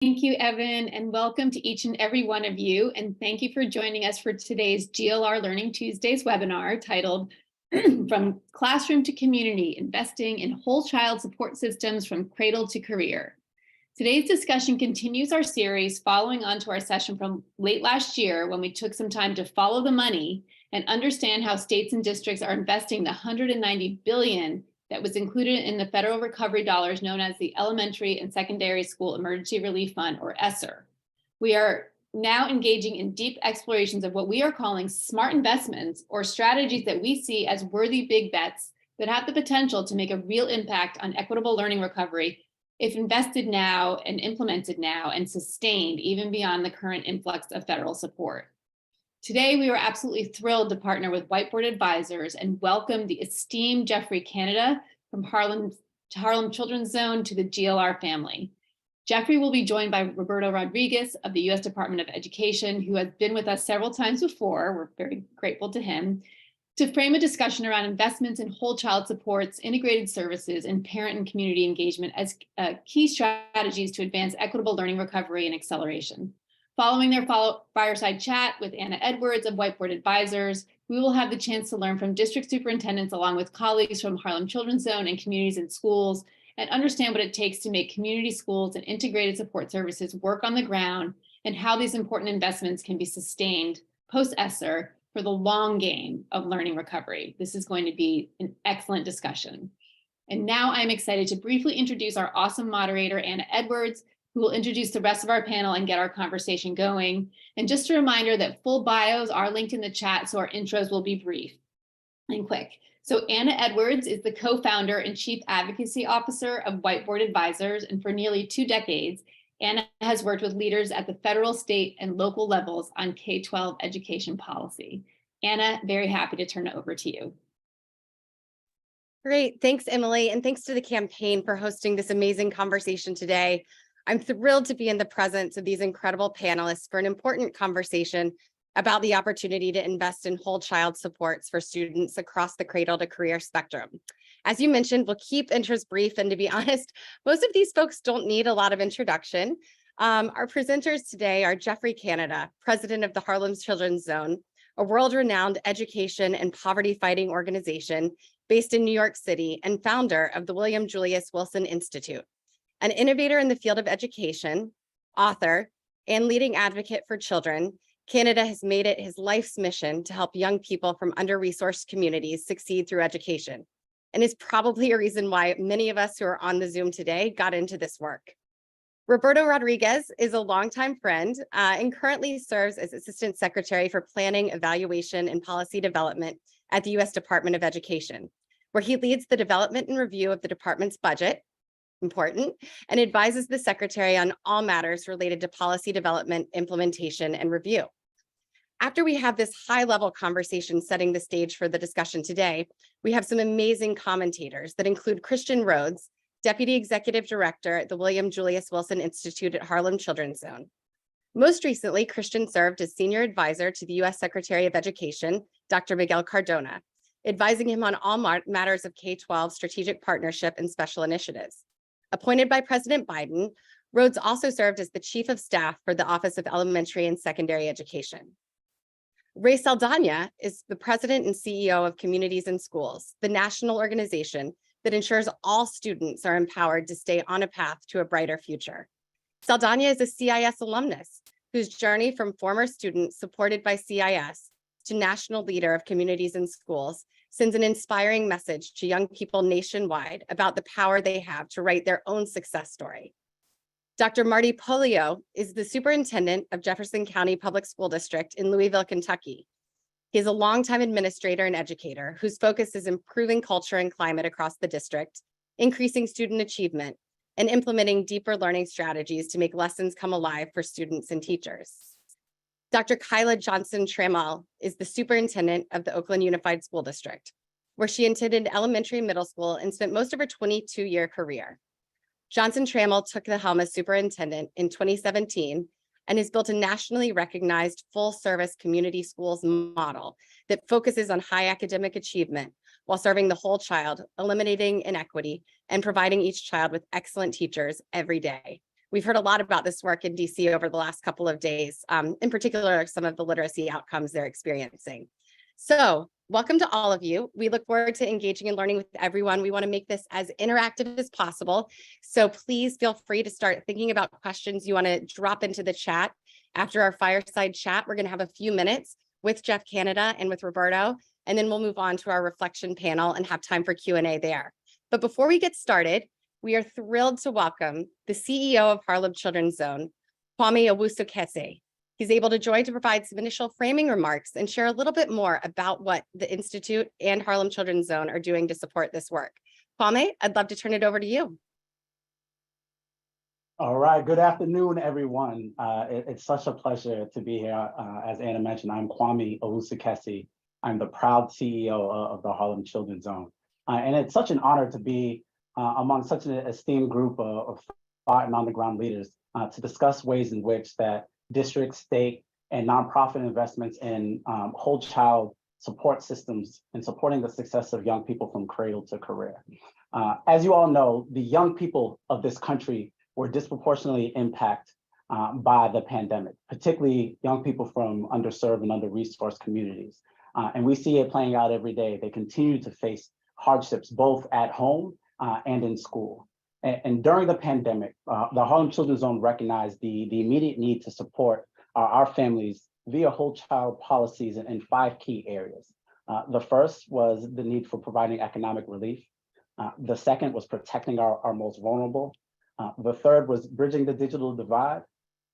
Thank you, Evan, and welcome to each and every one of you. And thank you for joining us for today's GLR Learning Tuesdays webinar titled From Classroom to Community, Investing in Whole Child Support Systems from Cradle to Career. Today's discussion continues our series following on to our session from late last year when we took some time to follow the money and understand how states and districts are investing the $190 billion that was included in the federal recovery dollars known as the Elementary and Secondary School Emergency Relief Fund, or ESSER. We are now engaging in deep explorations of what we are calling smart investments, or strategies that we see as worthy big bets that have the potential to make a real impact on equitable learning recovery if invested now and implemented now and sustained even beyond the current influx of federal support. Today, we are absolutely thrilled to partner with Whiteboard Advisors and welcome the esteemed Jeffrey Canada from Harlem Children's Zone to the GLR family. Jeffrey will be joined by Roberto Rodriguez of the U.S. Department of Education, who has been with us several times before. We're very grateful to him, to frame a discussion around investments in whole child supports, integrated services, and parent and community engagement as key strategies to advance equitable learning recovery and acceleration. Following their fireside chat with Anna Edwards of Whiteboard Advisors, we will have the chance to learn from district superintendents along with colleagues from Harlem Children's Zone and communities and schools and understand what it takes to make community schools and integrated support services work on the ground and how these important investments can be sustained post-ESSER for the long game of learning recovery. This is going to be an excellent discussion. And now I'm excited to briefly introduce our awesome moderator, Anna Edwards, who will introduce the rest of our panel and get our conversation going. And just a reminder that full bios are linked in the chat, so our intros will be brief and quick. So Anna Edwards is the co-founder and chief advocacy officer of Whiteboard Advisors, and for nearly 2 decades, Anna has worked with leaders at the federal, state, and local levels on K-12 education policy. Anna, very happy to turn it over to you. Great, thanks, Emily, and thanks to the campaign for hosting this amazing conversation today. I'm thrilled to be in the presence of these incredible panelists for an important conversation about the opportunity to invest in whole child supports for students across the cradle to career spectrum. As you mentioned, we'll keep intros brief, and to be honest, most of these folks don't need a lot of introduction. Our presenters today are Jeffrey Canada, president of the Harlem Children's Zone, a world-renowned education and poverty-fighting organization based in New York City and founder of the William Julius Wilson Institute. An innovator in the field of education, author, and leading advocate for children, Canada has made it his life's mission to help young people from under-resourced communities succeed through education, and is probably a reason why many of us who are on the Zoom today got into this work. Roberto Rodriguez is a longtime friend and currently serves as Assistant Secretary for Planning, Evaluation, and Policy Development at the U.S. Department of Education, where he leads the development and review of the department's budget, important, and advises the Secretary on all matters related to policy development, implementation, and review. After we have this high-level conversation setting the stage for the discussion today, we have some amazing commentators that include Christian Rhodes, Deputy Executive Director at the William Julius Wilson Institute at Harlem Children's Zone. Most recently, Christian served as Senior Advisor to the U.S. Secretary of Education, Dr. Miguel Cardona, advising him on all matters of K-12 strategic partnership and special initiatives. Appointed by President Biden, Rhodes also served as the Chief of Staff for the Office of Elementary and Secondary Education. Ray Saldana is the President and CEO of Communities in Schools, the national organization that ensures all students are empowered to stay on a path to a brighter future. Saldana is a CIS alumnus whose journey from former student supported by CIS to national leader of Communities in Schools sends an inspiring message to young people nationwide about the power they have to write their own success story. Dr. Marty Polio is the superintendent of Jefferson County Public School District in Louisville, Kentucky. He is a longtime administrator and educator whose focus is improving culture and climate across the district, increasing student achievement, and implementing deeper learning strategies to make lessons come alive for students and teachers. Dr. Kyla Johnson-Trammell is the superintendent of the Oakland Unified School District, where she attended elementary and middle school and spent most of her 22-year career. Johnson-Trammell took the helm as superintendent in 2017 and has built a nationally recognized full-service community schools model that focuses on high academic achievement while serving the whole child, eliminating inequity, and providing each child with excellent teachers every day. We've heard a lot about this work in DC over the last couple of days, in particular, some of the literacy outcomes they're experiencing. So welcome to all of you. We look forward to engaging and learning with everyone. We want to make this as interactive as possible. So please feel free to start thinking about questions you want to drop into the chat. After our fireside chat, we're going to have a few minutes with Jeff Canada and with Roberto, and then we'll move on to our reflection panel and have time for Q&A there. But before we get started, we are thrilled to welcome the CEO of Harlem Children's Zone, Kwame Owusu-Kese. He's able to join to provide some initial framing remarks and share a little bit more about what the Institute and Harlem Children's Zone are doing to support this work. Kwame, I'd love to turn it over to you. All right, good afternoon, everyone. It's such a pleasure to be here. As Anna mentioned, I'm Kwame Owusu-Kese. I'm the proud CEO of the Harlem Children's Zone. And it's such an honor to be among such an esteemed group of thought and on-the-ground leaders to discuss ways in which that district, state, and nonprofit investments in whole child support systems and supporting the success of young people from cradle to career. As you all know, the young people of this country were disproportionately impacted by the pandemic, particularly young people from underserved and under-resourced communities. And we see it playing out every day. They continue to face hardships both at home and in school. And during the pandemic, the Harlem Children's Zone recognized the immediate need to support our families via whole child policies in 5 key areas. The first was the need for providing economic relief. The second was protecting our most vulnerable. The third was bridging the digital divide.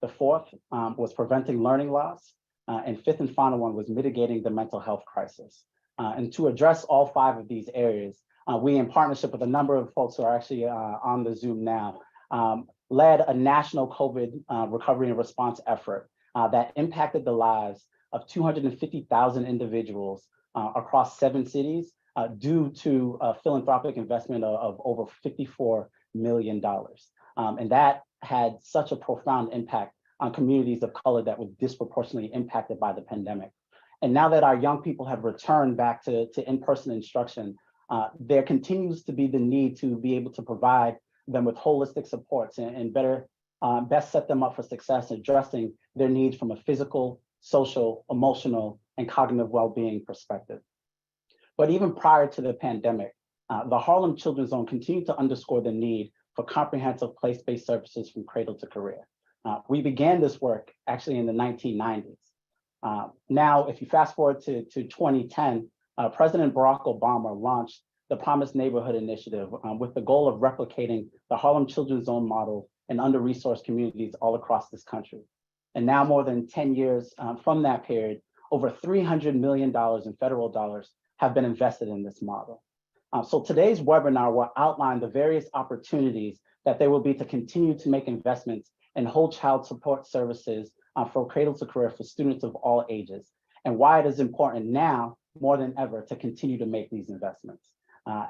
The fourth was preventing learning loss. And fifth and final one was mitigating the mental health crisis. And to address all 5 of these areas, we, in partnership with a number of folks who are actually on the Zoom now, led a national COVID recovery and response effort that impacted the lives of 250,000 individuals across 7 cities due to a philanthropic investment of over $54 million. And that had such a profound impact on communities of color that were disproportionately impacted by the pandemic. And now that our young people have returned back to in-person instruction, there continues to be the need to be able to provide them with holistic supports and best set them up for success, addressing their needs from a physical, social, emotional, and cognitive well-being perspective. But even prior to the pandemic, the Harlem Children's Zone continued to underscore the need for comprehensive place-based services from cradle to career. We began this work actually in the 1990s. Now, if you fast forward to 2010, President Barack Obama launched the Promised Neighborhood Initiative with the goal of replicating the Harlem Children's Zone model in under-resourced communities all across this country. And now, more than 10 years from that period, over $300 million in federal dollars have been invested in this model. So today's webinar will outline the various opportunities that there will be to continue to make investments in whole child support services for cradle to career for students of all ages, and why it is important now more than ever to continue to make these investments.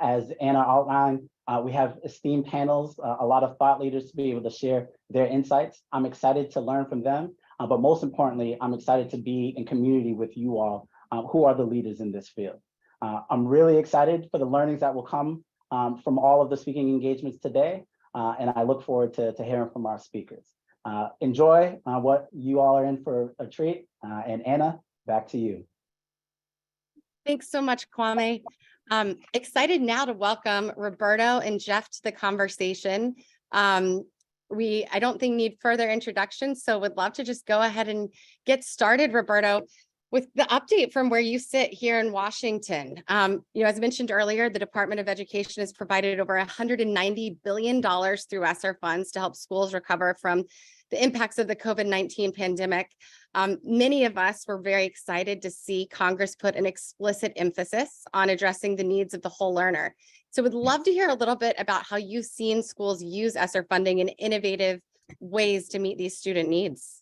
As Anna outlined, we have esteemed panels, a lot of thought leaders to be able to share their insights. I'm excited to learn from them, but most importantly, I'm excited to be in community with you all who are the leaders in this field. I'm really excited for the learnings that will come from all of the speaking engagements today, and I look forward to hearing from our speakers. Enjoy what you all are in for a treat, and Anna, back to you. Thanks so much, Kwame. Excited now to welcome Roberto and Jeff to the conversation. I don't think need further introductions, so would love to just go ahead and get started, Roberto, with the update from where you sit here in Washington. As mentioned earlier, the Department of Education has provided over $190 billion through ESSER funds to help schools recover from the impacts of the COVID-19 pandemic. Many of us were very excited to see Congress put an explicit emphasis on addressing the needs of the whole learner. So would love to hear a little bit about how you've seen schools use ESSER funding in innovative ways to meet these student needs.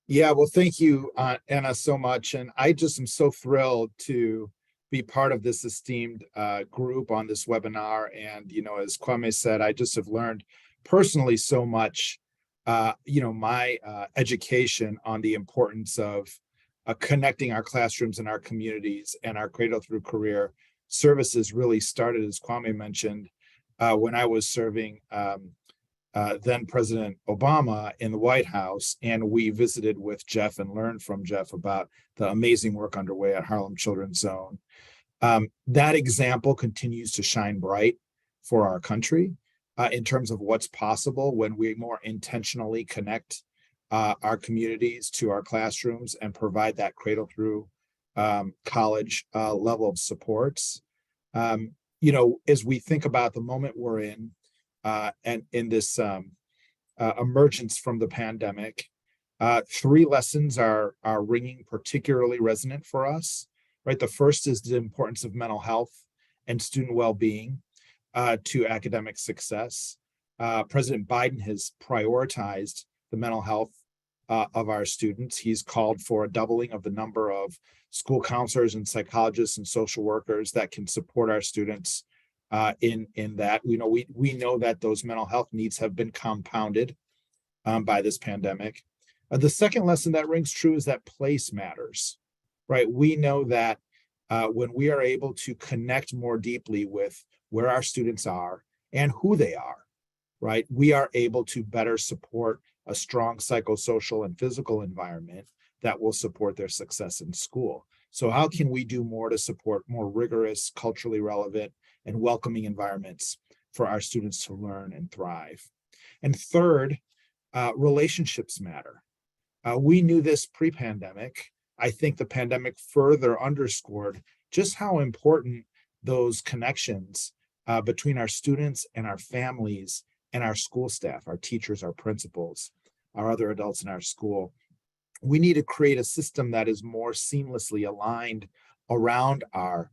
Yeah, well, thank you, Anna, so much. And I just am so thrilled to be part of this esteemed group on this webinar. And, as Kwame said, I just have learned personally so much, my education on the importance of connecting our classrooms and our communities, and our cradle through career services really started, as Kwame mentioned, when I was serving then President Obama in the White House, and we visited with Jeff and learned from Jeff about the amazing work underway at Harlem Children's Zone. That example continues to shine bright for our country in terms of what's possible when we more intentionally connect our communities to our classrooms and provide that cradle through college level of supports. As we think about the moment we're in and in this emergence from the pandemic, three lessons are ringing particularly resonant for us, right? The first is the importance of mental health and student well-being to academic success. President Biden has prioritized the mental health of our students. He's called for a doubling of the number of school counselors and psychologists and social workers that can support our students in that. We know that those mental health needs have been compounded by this pandemic. The second lesson that rings true is that place matters, right? We know that when we are able to connect more deeply with where our students are and who they are, right, we are able to better support a strong psychosocial and physical environment that will support their success in school. So how can we do more to support more rigorous, culturally relevant, and welcoming environments for our students to learn and thrive? And third, relationships matter. We knew this pre-pandemic. I think the pandemic further underscored just how important those connections between our students and our families and our school staff, our teachers, our principals, our other adults in our school. We need to create a system that is more seamlessly aligned around our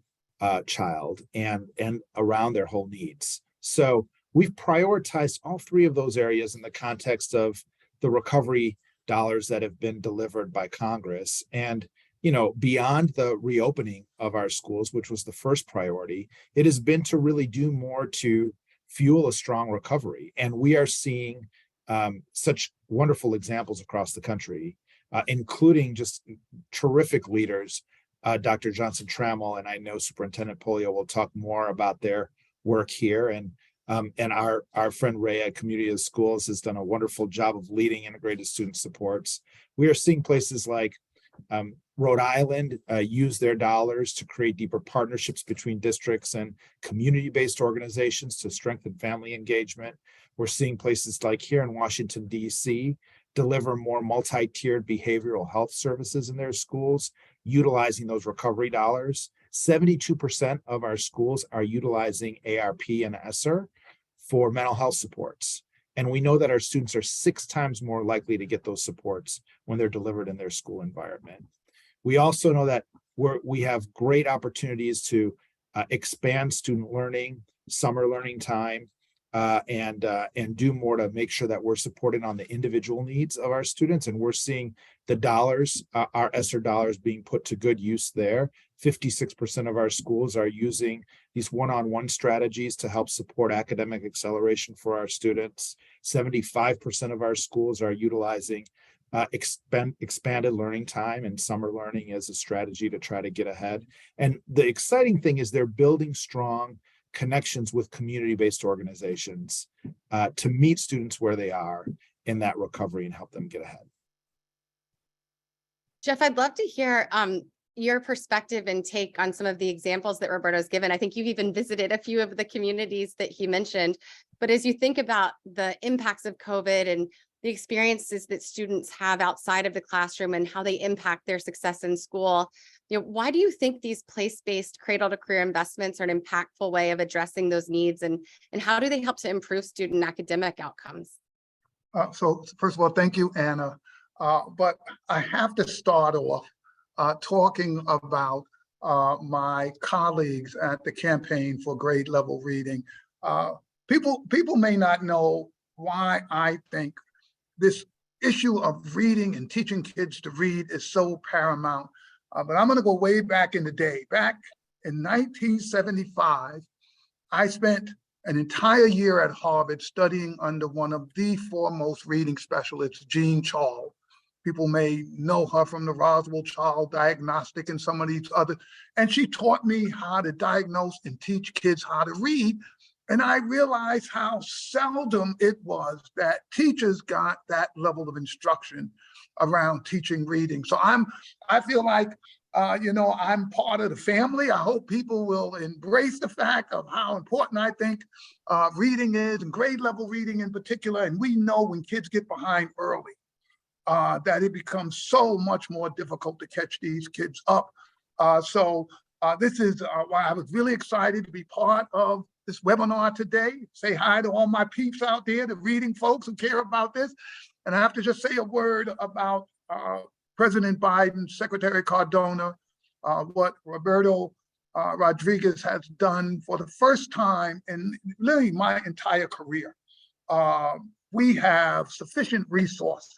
child and around their whole needs. So we've prioritized all three of those areas in the context of the recovery dollars that have been delivered by Congress. And beyond the reopening of our schools, which was the first priority, it has been to really do more to fuel a strong recovery. And we are seeing such wonderful examples across the country, including just terrific leaders, Dr. Johnson Trammell, and I know Superintendent Polio will talk more about their work here. And our friend Ray at Community of Schools has done a wonderful job of leading integrated student supports. We are seeing places like Rhode Island use their dollars to create deeper partnerships between districts and community-based organizations to strengthen family engagement. We're seeing places like here in Washington, D.C., deliver more multi-tiered behavioral health services in their schools, utilizing those recovery dollars. 72% of our schools are utilizing ARP and ESSER for mental health supports. And we know that our students are 6 times more likely to get those supports when they're delivered in their school environment. We also know that we have great opportunities to expand student learning, summer learning time, and do more to make sure that we're supporting on the individual needs of our students. And we're seeing the dollars, our ESSER dollars, being put to good use there. 56% of our schools are using these one-on-one strategies to help support academic acceleration for our students. 75% of our schools are utilizing expanded learning time and summer learning as a strategy to try to get ahead. And the exciting thing is they're building strong connections with community-based organizations to meet students where they are in that recovery and help them get ahead. Jeff, I'd love to hear your perspective and take on some of the examples that Roberto's given. I think you've even visited a few of the communities that he mentioned. But as you think about the impacts of COVID and the experiences that students have outside of the classroom and how they impact their success in school, why do you think these place-based cradle to career investments are an impactful way of addressing those needs, and how do they help to improve student academic outcomes? So first of all, thank you, Anna. But I have to start off talking about my colleagues at the Campaign for Grade Level Reading. People may not know why I think this issue of reading and teaching kids to read is so paramount. But I'm going to go way back in the day. Back in 1975, I spent an entire year at Harvard studying under one of the foremost reading specialists, Jean Charles. People may know her from the Roswell Child Diagnostic and some of these other. And she taught me how to diagnose and teach kids how to read. And I realized how seldom it was that teachers got that level of instruction around teaching reading. So I feel like, I'm part of the family. I hope people will embrace the fact of how important I think reading is, and grade level reading in particular. And we know when kids get behind early, that it becomes so much more difficult to catch these kids up. So this is why I was really excited to be part of this webinar today. Say hi to all my peeps out there, the reading folks who care about this. And I have to just say a word about President Biden, Secretary Cardona, what Roberto Rodriguez has done for the first time in really my entire career. We have sufficient resources.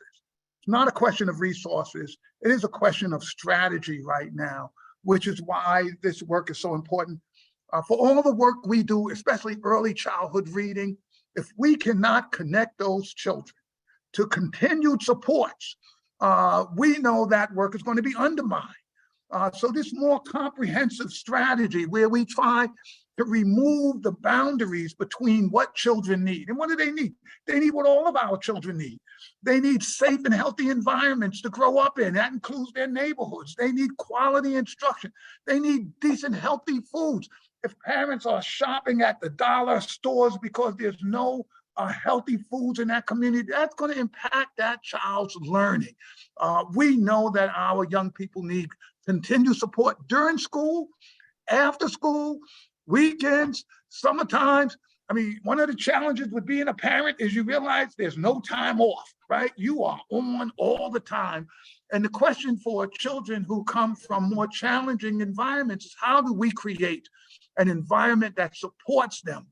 It's not a question of resources. It is a question of strategy right now, which is why this work is so important. For all the work we do, especially early childhood reading, if we cannot connect those children to continued supports, we know that work is going to be undermined. So this more comprehensive strategy where we try to remove the boundaries between what children need. And what do they need? They need what all of our children need. They need safe and healthy environments to grow up in. That includes their neighborhoods. They need quality instruction. They need decent, healthy foods. If parents are shopping at the dollar stores because there's no healthy foods in that community, that's going to impact that child's learning. We know that our young people need continued support during school, after school, weekends, summertimes. I mean, one of the challenges with being a parent is you realize there's no time off, right? You are on all the time. And the question for children who come from more challenging environments is, how do we create an environment that supports them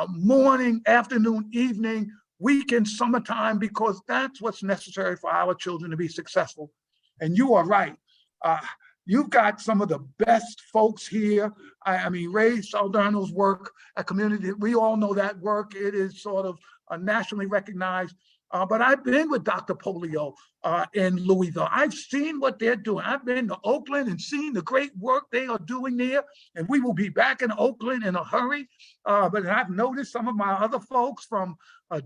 morning, afternoon, evening, weekend, summertime, because that's what's necessary for our children to be successful. And you are right. You've got some of the best folks here. I mean, Ray Saldano's work at Community, we all know that work. It is sort of nationally recognized. But I've been with Dr. Polio in Louisville. I've seen what they're doing. I've been to Oakland and seen the great work they are doing there. And we will be back in Oakland in a hurry. But I've noticed some of my other folks from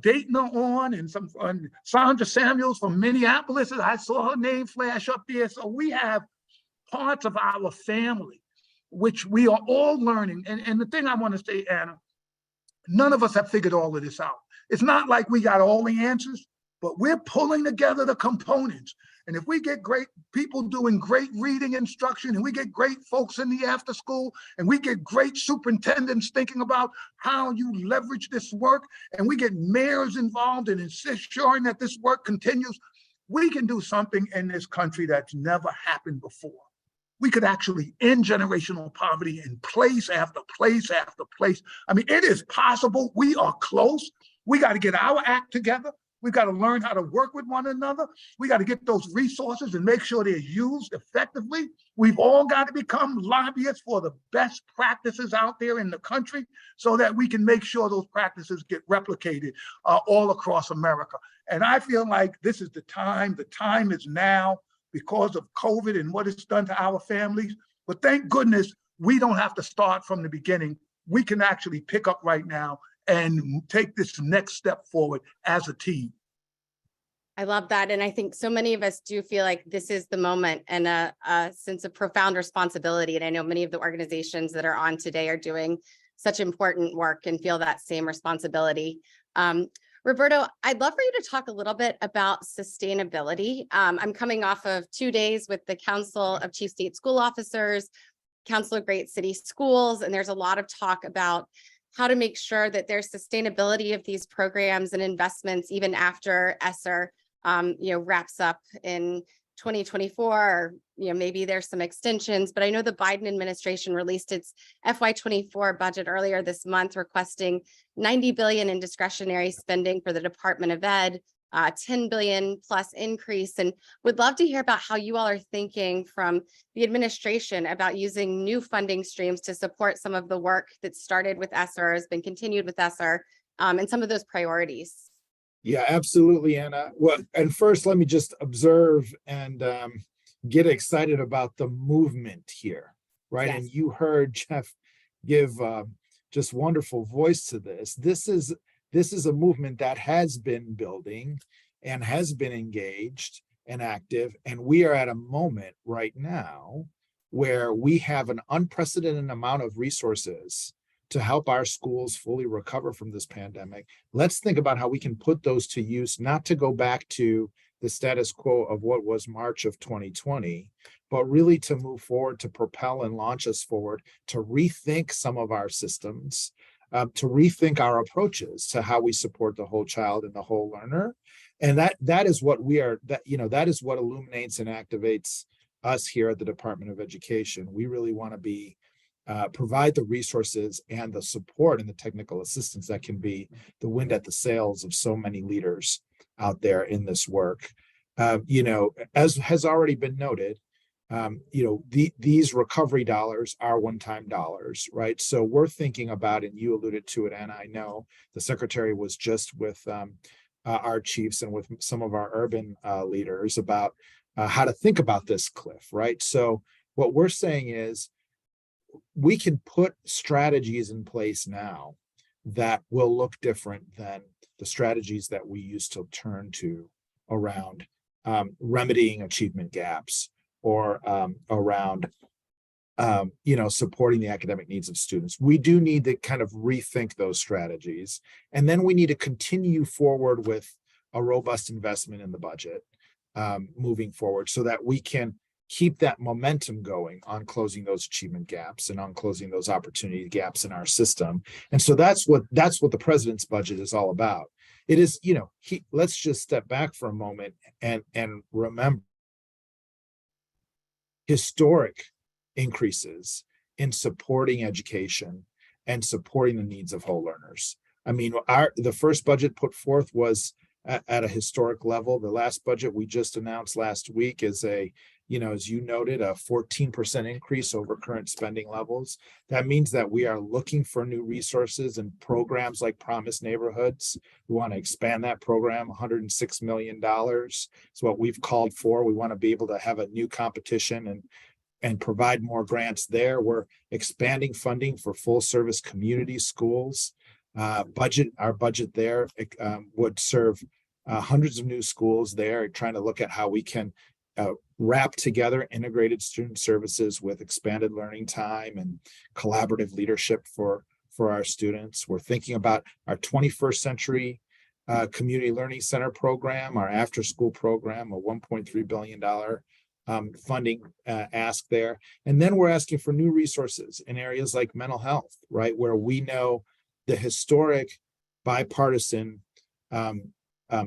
Dayton on, and some Sandra Samuels from Minneapolis. I saw her name flash up there. So we have parts of our family, which we are all learning. And the thing I want to say, Anna, none of us have figured all of this out. It's not like we got all the answers, but we're pulling together the components. And if we get great people doing great reading instruction, and we get great folks in the after school, and we get great superintendents thinking about how you leverage this work, and we get mayors involved in ensuring that this work continues, we can do something in this country that's never happened before. We could actually end generational poverty in place after place after place. I mean, it is possible. We are close. We got to get our act together. We've got to learn how to work with one another. We got to get those resources and make sure they're used effectively. We've all got to become lobbyists for the best practices out there in the country so that we can make sure those practices get replicated all across America. And I feel like this is the time. The time is now because of COVID and what it's done to our families. But thank goodness we don't have to start from the beginning. We can actually pick up right now and take this next step forward as a team. I love that. And I think so many of us do feel like this is the moment, and a sense of profound responsibility. And I know many of the organizations that are on today are doing such important work and feel that same responsibility. Roberto, I'd love for you to talk a little bit about sustainability. I'm coming off of 2 days with the Council of Chief State School Officers, Council of Great City Schools, and there's a lot of talk about how to make sure that there's sustainability of these programs and investments even after ESSER wraps up in 2024, or maybe there's some extensions. But I know the Biden administration released its FY24 budget earlier this month, requesting $90 billion in discretionary spending for the Department of Ed, 10 billion plus increase, and would love to hear about how you all are thinking from the administration about using new funding streams to support some of the work that started with ESSER, has been continued with ESSER, and some of those priorities. Yeah, absolutely, Anna. Well, and first, let me just observe and get excited about the movement here, right? Yes. And you heard Jeff give just wonderful voice to this. This is a movement that has been building and has been engaged and active. And we are at a moment right now where we have an unprecedented amount of resources to help our schools fully recover from this pandemic. Let's think about how we can put those to use, not to go back to the status quo of what was March of 2020, but really to move forward, to propel and launch us forward, to rethink some of our systems, to rethink our approaches to how we support the whole child and the whole learner. And that is what that is what illuminates and activates us here at the Department of Education. We really want to be provide the resources and the support and the technical assistance that can be the wind at the sails of so many leaders out there in this work. As has already been noted, these recovery dollars are one-time dollars, right? So we're thinking about, and you alluded to it, and I know the secretary was just with our chiefs and with some of our urban leaders about how to think about this cliff, right? So what we're saying is we can put strategies in place now that will look different than the strategies that we used to turn to around remedying achievement gaps or around supporting the academic needs of students. We do need to kind of rethink those strategies. And then we need to continue forward with a robust investment in the budget moving forward so that we can keep that momentum going on closing those achievement gaps and on closing those opportunity gaps in our system. And so that's what the president's budget is all about. It is, let's just step back for a moment and remember historic increases in supporting education and supporting the needs of whole learners. I mean, the first budget put forth was at a historic level. The last budget we just announced last week is as you noted, a 14% increase over current spending levels. That means that we are looking for new resources and programs like Promise Neighborhoods. We want to expand that program. $106 million is what we've called for. We want to be able to have a new competition and provide more grants there. We're expanding funding for full service community schools. Our budget there would serve hundreds of new schools there, trying to look at how we can wrap together integrated student services with expanded learning time and collaborative leadership for our students. We're thinking about our 21st Century Community Learning Center program, our after school program, a $1.3 billion funding ask there. And then we're asking for new resources in areas like mental health, right? Where we know the historic bipartisan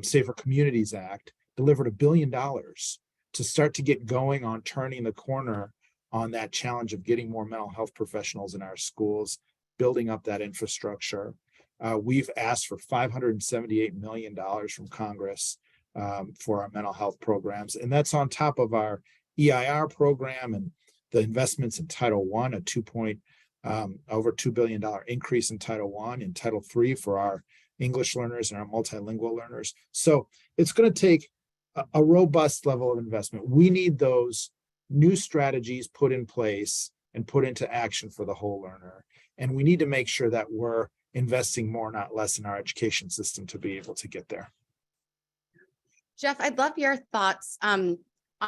Safer Communities Act delivered $1 billion to start to get going on turning the corner on that challenge of getting more mental health professionals in our schools, building up that infrastructure. We've asked for $578 million from Congress for our mental health programs. And that's on top of our EIR program and the investments in Title I, over $2 billion increase in Title I, and Title III for our English learners and our multilingual learners. So it's going to take a robust level of investment. We need those new strategies put in place and put into action for the whole learner. And we need to make sure that we're investing more, not less, in our education system to be able to get there. Jeff, I'd love your thoughts on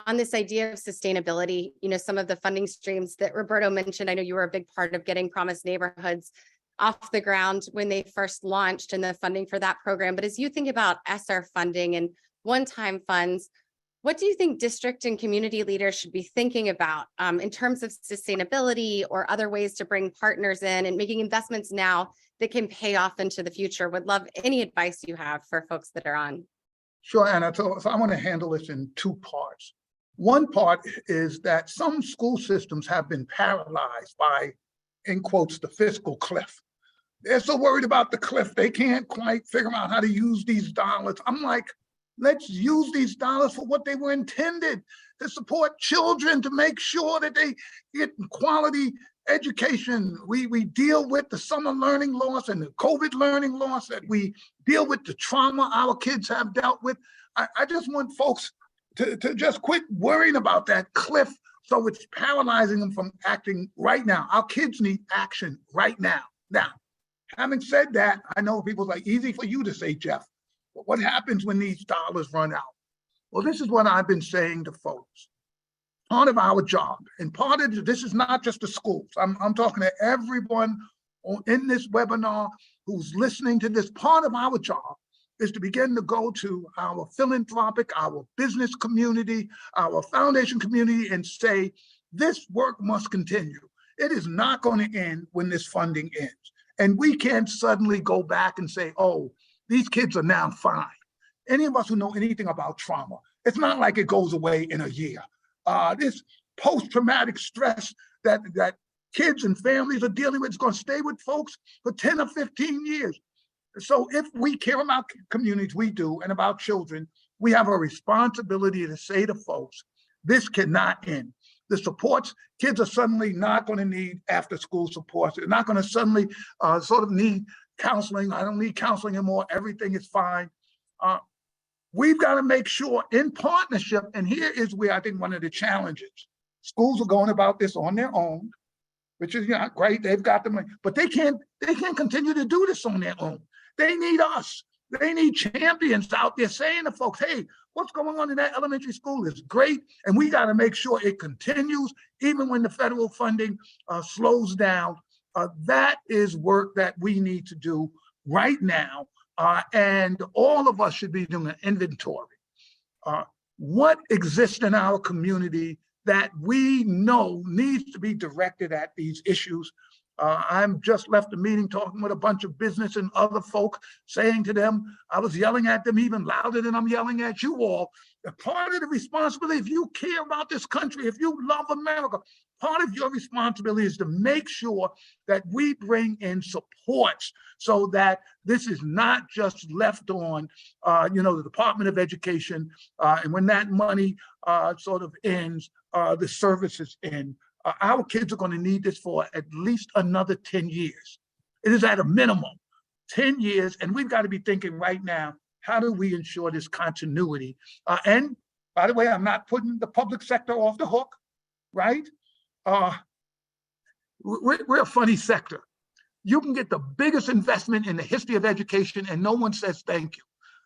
this idea of sustainability. Some of the funding streams that Roberto mentioned. I know you were a big part of getting Promise Neighborhoods off the ground when they first launched and the funding for that program. But as you think about ESSER funding and one-time funds, what do you think district and community leaders should be thinking about in terms of sustainability or other ways to bring partners in and making investments now that can pay off into the future? Would love any advice you have for folks that are on. Sure, Anna. So I want to handle this in two parts. One part is that some school systems have been paralyzed by, in quotes, the fiscal cliff. They're so worried about the cliff, they can't quite figure out how to use these dollars. I'm like, let's use these dollars for what they were intended, to support children, to make sure that they get quality education. We deal with the summer learning loss and the COVID learning loss, that we deal with the trauma our kids have dealt with. I just want folks to just quit worrying about that cliff, so it's paralyzing them from acting right now. Our kids need action right now. Now, Having said that, I know people like, easy for you to say, Jeff, but what happens when these dollars run out? Well, this is what I've been saying to folks. Part of our job, and part of this is not just the schools. I'm talking to everyone in this webinar who's listening to this. Part of our job is to begin to go to our philanthropic, our business community, our foundation community, and say, this work must continue. It is not going to end when this funding ends. And we can't suddenly go back and say, oh, these kids are now fine. Any of us who know anything about trauma, it's not like it goes away in a year. This post-traumatic stress that kids and families are dealing with is going to stay with folks for 10 or 15 years. So if we care about communities, we do, and about children, we have a responsibility to say to folks, this cannot end. The supports, kids are suddenly not going to need after-school supports. They're not going to suddenly sort of need counseling. I don't need counseling anymore. Everything is fine. We've got to make sure in partnership, and here is where I think one of the challenges. Schools are going about this on their own, which is great. They've got the money, but they can't continue to do this on their own. They need us. They need champions out there saying to folks, hey, what's going on in that elementary school is great, and we got to make sure it continues even when the federal funding slows down. That is work that we need to do right now, and all of us should be doing an inventory. What exists in our community that we know needs to be directed at these issues. I'm just left the meeting talking with a bunch of business and other folk, saying to them, I was yelling at them even louder than I'm yelling at you all. Part of the responsibility, if you care about this country, if you love America, part of your responsibility is to make sure that we bring in supports so that this is not just left on, the Department of Education, and when that money sort of ends, the services end. Our kids are going to need this for at least another 10 years. It is at a minimum 10 years, and we've got to be thinking right now, how do we ensure this continuity? And by the way, I'm not putting the public sector off the hook, right? We're a funny sector. You can get the biggest investment in the history of education and no one says thank you.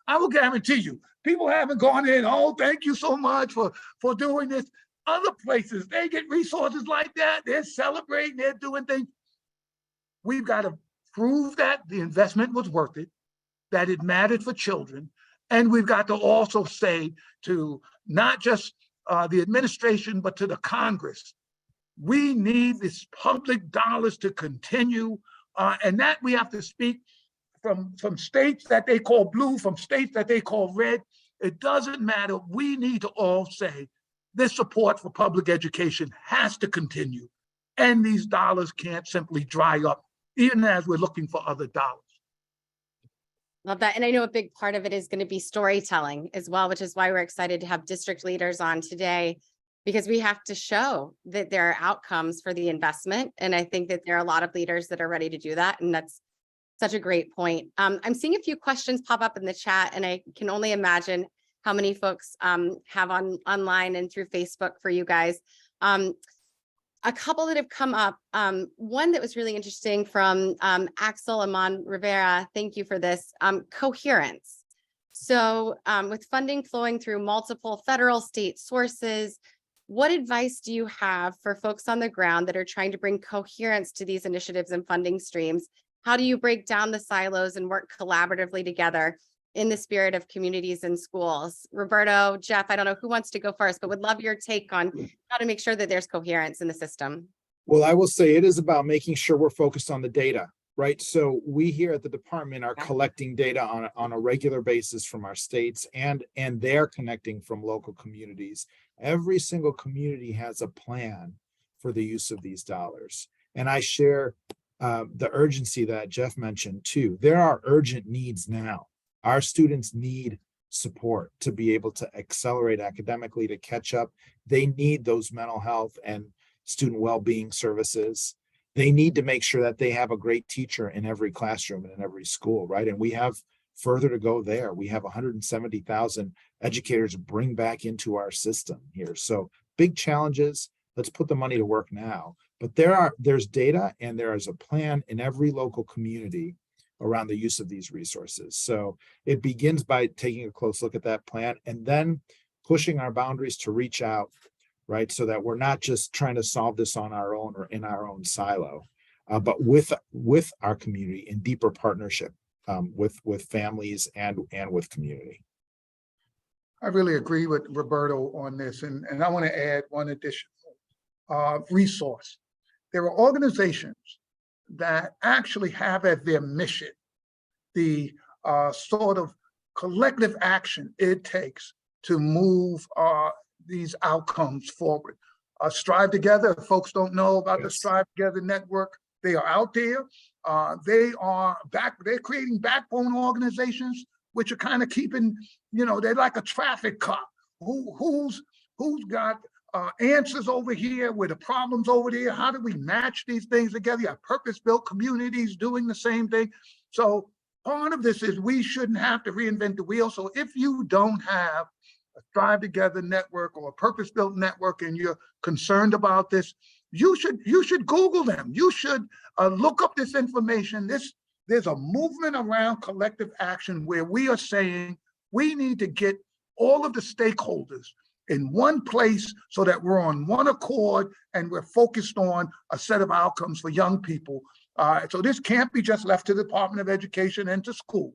I will guarantee you, people haven't gone in, oh, thank you so much for doing this. Other places, they get resources like that. They're celebrating, they're doing things. We've got to prove that the investment was worth it, that it mattered for children. And we've got to also say to not just the administration, but to the Congress, we need this public dollars to continue. And that we have to speak from states that they call blue, from states that they call red. It doesn't matter. We need to all say, this support for public education has to continue, and these dollars can't simply dry up, even as we're looking for other dollars. Love that. And I know a big part of it is going to be storytelling as well, which is why we're excited to have district leaders on today, because we have to show that there are outcomes for the investment. And I think that there are a lot of leaders that are ready to do that. And that's such a great point. I'm seeing a few questions pop up in the chat, and I can only imagine how many folks have online and through Facebook for you guys. A couple that have come up. One that was really interesting from Axel Amon Rivera. Thank you for this. Coherence. So with funding flowing through multiple federal, state sources, what advice do you have for folks on the ground that are trying to bring coherence to these initiatives and funding streams? How do you break down the silos and work collaboratively together in the spirit of communities and schools? Roberto, Jeff, I don't know who wants to go first, but would love your take on how to make sure that there's coherence in the system. Well, I will say it is about making sure we're focused on the data, right? So we here at the department are collecting data on a regular basis from our states, and they're connecting from local communities. Every single community has a plan for the use of these dollars. And I share the urgency that Jeff mentioned too. There are urgent needs now. Our students need support to be able to accelerate academically, to catch up. They need those mental health and student well-being services. They need to make sure that they have a great teacher in every classroom and in every school, right? And we have further to go there. We have 170,000 educators to bring back into our system here. So big challenges. Let's put the money to work now. But there's data and there is a plan in every local community around the use of these resources. So it begins by taking a close look at that plan and then pushing our boundaries to reach out, right? So that we're not just trying to solve this on our own or in our own silo, but with our community in deeper partnership with families and with community. I really agree with Roberto on this, and I want to add one additional resource. There are organizations that actually have as their mission the sort of collective action it takes to move these outcomes forward. Strive Together, if folks don't know about the Strive Together network, they are out there. They're creating backbone organizations, which are kind of keeping, they're like a traffic cop. Who's got answers over here with the problems over there? How do we match these things together? You have purpose-built communities doing the same thing. So part of this is we shouldn't have to reinvent the wheel. So if you don't have a Strive Together network or a purpose-built network and you're concerned about this, you should Google them. You should look up this information. There's a movement around collective action where we are saying we need to get all of the stakeholders in one place so that we're on one accord and we're focused on a set of outcomes for young people. So this can't be just left to the Department of Education and to school.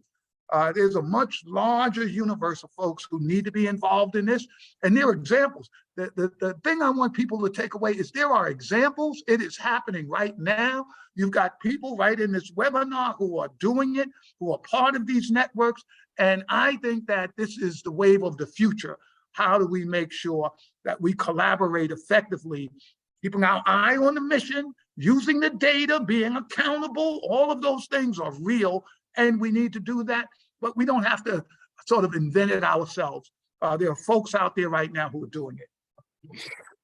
There's a much larger universe of folks who need to be involved in this, and there are examples. The thing I want people to take away is there are examples. It is happening right now. You've got people right in this webinar who are doing it, who are part of these networks, and I think that this is the wave of the future. How do we make sure that we collaborate effectively, keeping our eye on the mission, using the data, being accountable? All of those things are real, and we need to do that, but we don't have to sort of invent it ourselves. There are folks out there right now who are doing it.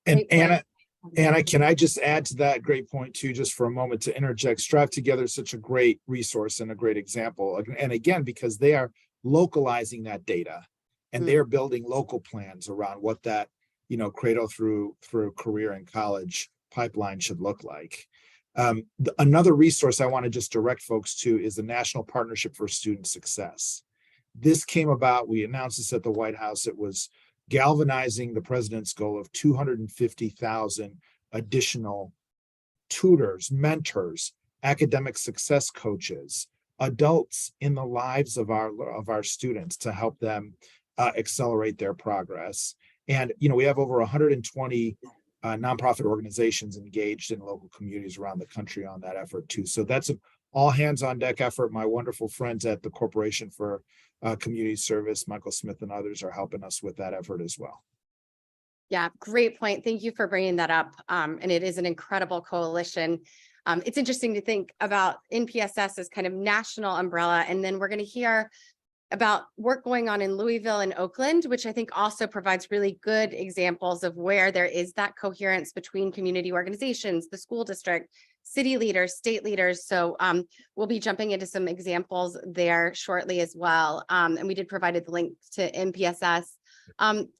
And Anna, can I just add to that great point too, just for a moment to interject? Strive Together is such a great resource and a great example. And again, because they are localizing that data and they're building local plans around what that, cradle through career and college pipeline should look like. Another resource I want to just direct folks to is the National Partnership for Student Success. This came about, we announced this at the White House. It was galvanizing the president's goal of 250,000 additional tutors, mentors, academic success coaches, adults in the lives of our students to help them accelerate their progress. And we have over 120 nonprofit organizations engaged in local communities around the country on that effort too. So that's an all hands on deck effort. My wonderful friends at the Corporation for Community Service, Michael Smith and others, are helping us with that effort as well. Yeah, great point. Thank you for bringing that up. And it is an incredible coalition. It's interesting to think about NPSS as kind of national umbrella, and then we're going to hear about work going on in Louisville and Oakland, which I think also provides really good examples of where there is that coherence between community organizations, the school district, city leaders, state leaders. So we'll be jumping into some examples there shortly as well. And we did provide the link to NPSS.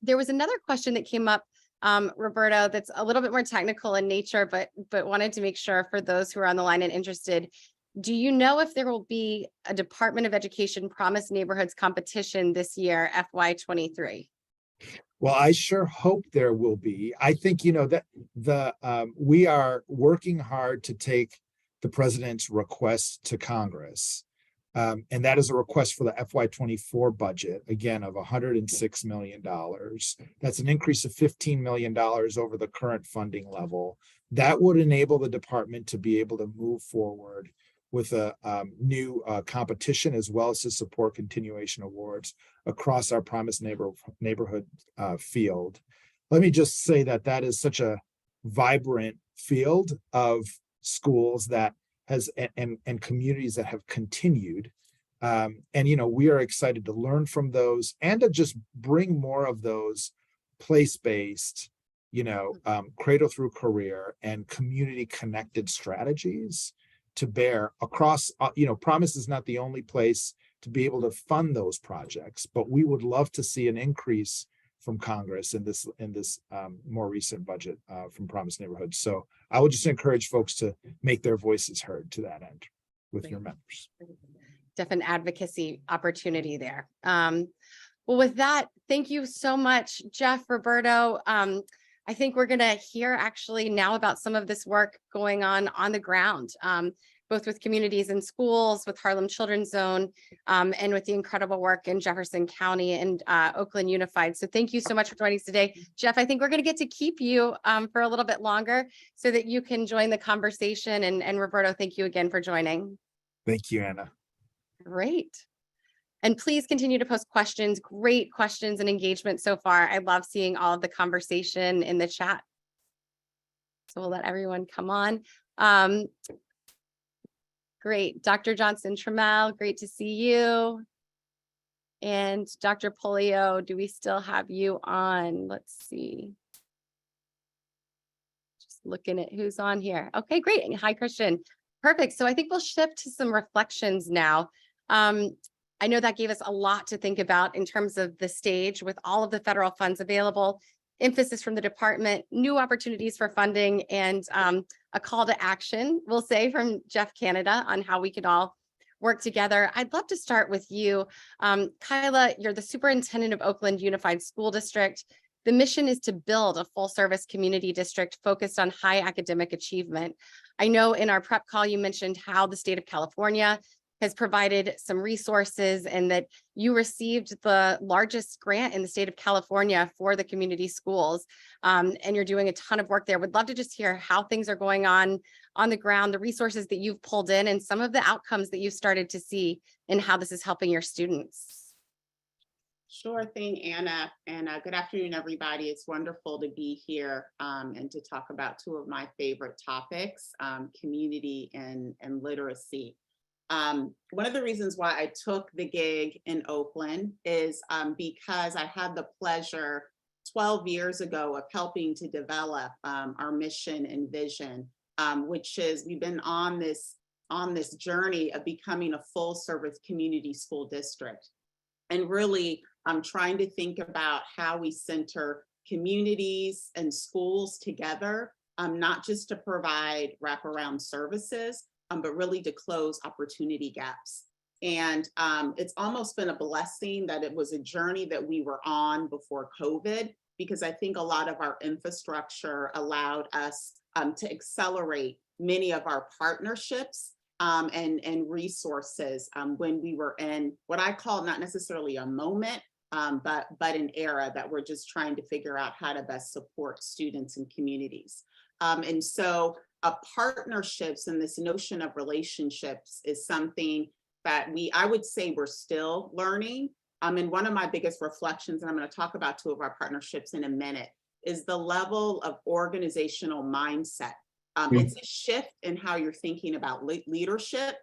There was another question that came up, Roberto, that's a little bit more technical in nature, but wanted to make sure for those who are on the line and interested. Do you know if there will be a Department of Education Promise Neighborhoods competition this year, FY23? Well, I sure hope there will be. I think, that we are working hard to take the president's request to Congress. And that is a request for the FY24 budget, again, of $106 million. That's an increase of $15 million over the current funding level. That would enable the department to be able to move forward with a new competition, as well as to support continuation awards across our Promise neighborhood field. Let me just say that is such a vibrant field of schools that has and communities that have continued. And we are excited to learn from those and to just bring more of those place-based, cradle through career and community connected strategies to bear across. Promise is not the only place to be able to fund those projects, but we would love to see an increase from Congress in this more recent budget from Promised Neighborhoods. So I would just encourage folks to make their voices heard to that end with your members. Definite advocacy opportunity there. Well, with that, thank you so much, Jeff, Roberto. I think we're going to hear actually now about some of this work going on the ground, both with communities and schools, with Harlem Children's Zone, and with the incredible work in Jefferson County and Oakland Unified. So thank you so much for joining us today. Jeff, I think we're going to get to keep you for a little bit longer so that you can join the conversation. And Roberto, thank you again for joining. Thank you, Anna. Great. And please continue to post questions. Great questions and engagement so far. I love seeing all of the conversation in the chat. So we'll let everyone come on. Great. Dr. Johnson-Trammell, great to see you. And Dr. Polio, do we still have you on? Let's see. Just looking at who's on here. Okay, great. Hi, Christian. Perfect. So I think we'll shift to some reflections now. I know that gave us a lot to think about in terms of the stage with all of the federal funds available, emphasis from the department, new opportunities for funding, and a call to action, we'll say, from Jeff Canada on how we could all work together. I'd love to start with you. Kyla, you're the superintendent of Oakland Unified School District. The mission is to build a full service community district focused on high academic achievement. I know in our prep call, you mentioned how the state of California has provided some resources and that you received the largest grant in the state of California for the community schools. And you're doing a ton of work there. Would love to just hear how things are going on the ground, the resources that you've pulled in, and some of the outcomes that you've started to see and how this is helping your students. Sure thing, Anna, and good afternoon, everybody. It's wonderful to be here and to talk about two of my favorite topics, community and literacy. One of the reasons why I took the gig in Oakland is because I had the pleasure 12 years ago of helping to develop our mission and vision, which is we've been on this journey of becoming a full service community school district. And really, I'm trying to think about how we center communities and schools together, not just to provide wraparound services, but really to close opportunity gaps. And it's almost been a blessing that it was a journey that we were on before COVID, because I think a lot of our infrastructure allowed us to accelerate many of our partnerships and resources when we were in what I call not necessarily a moment, but an era that we're just trying to figure out how to best support students and communities. And so partnerships and this notion of relationships is something that I would say we're still learning. And one of my biggest reflections, and I'm going to talk about two of our partnerships in a minute, is the level of organizational mindset. It's a shift in how you're thinking about leadership,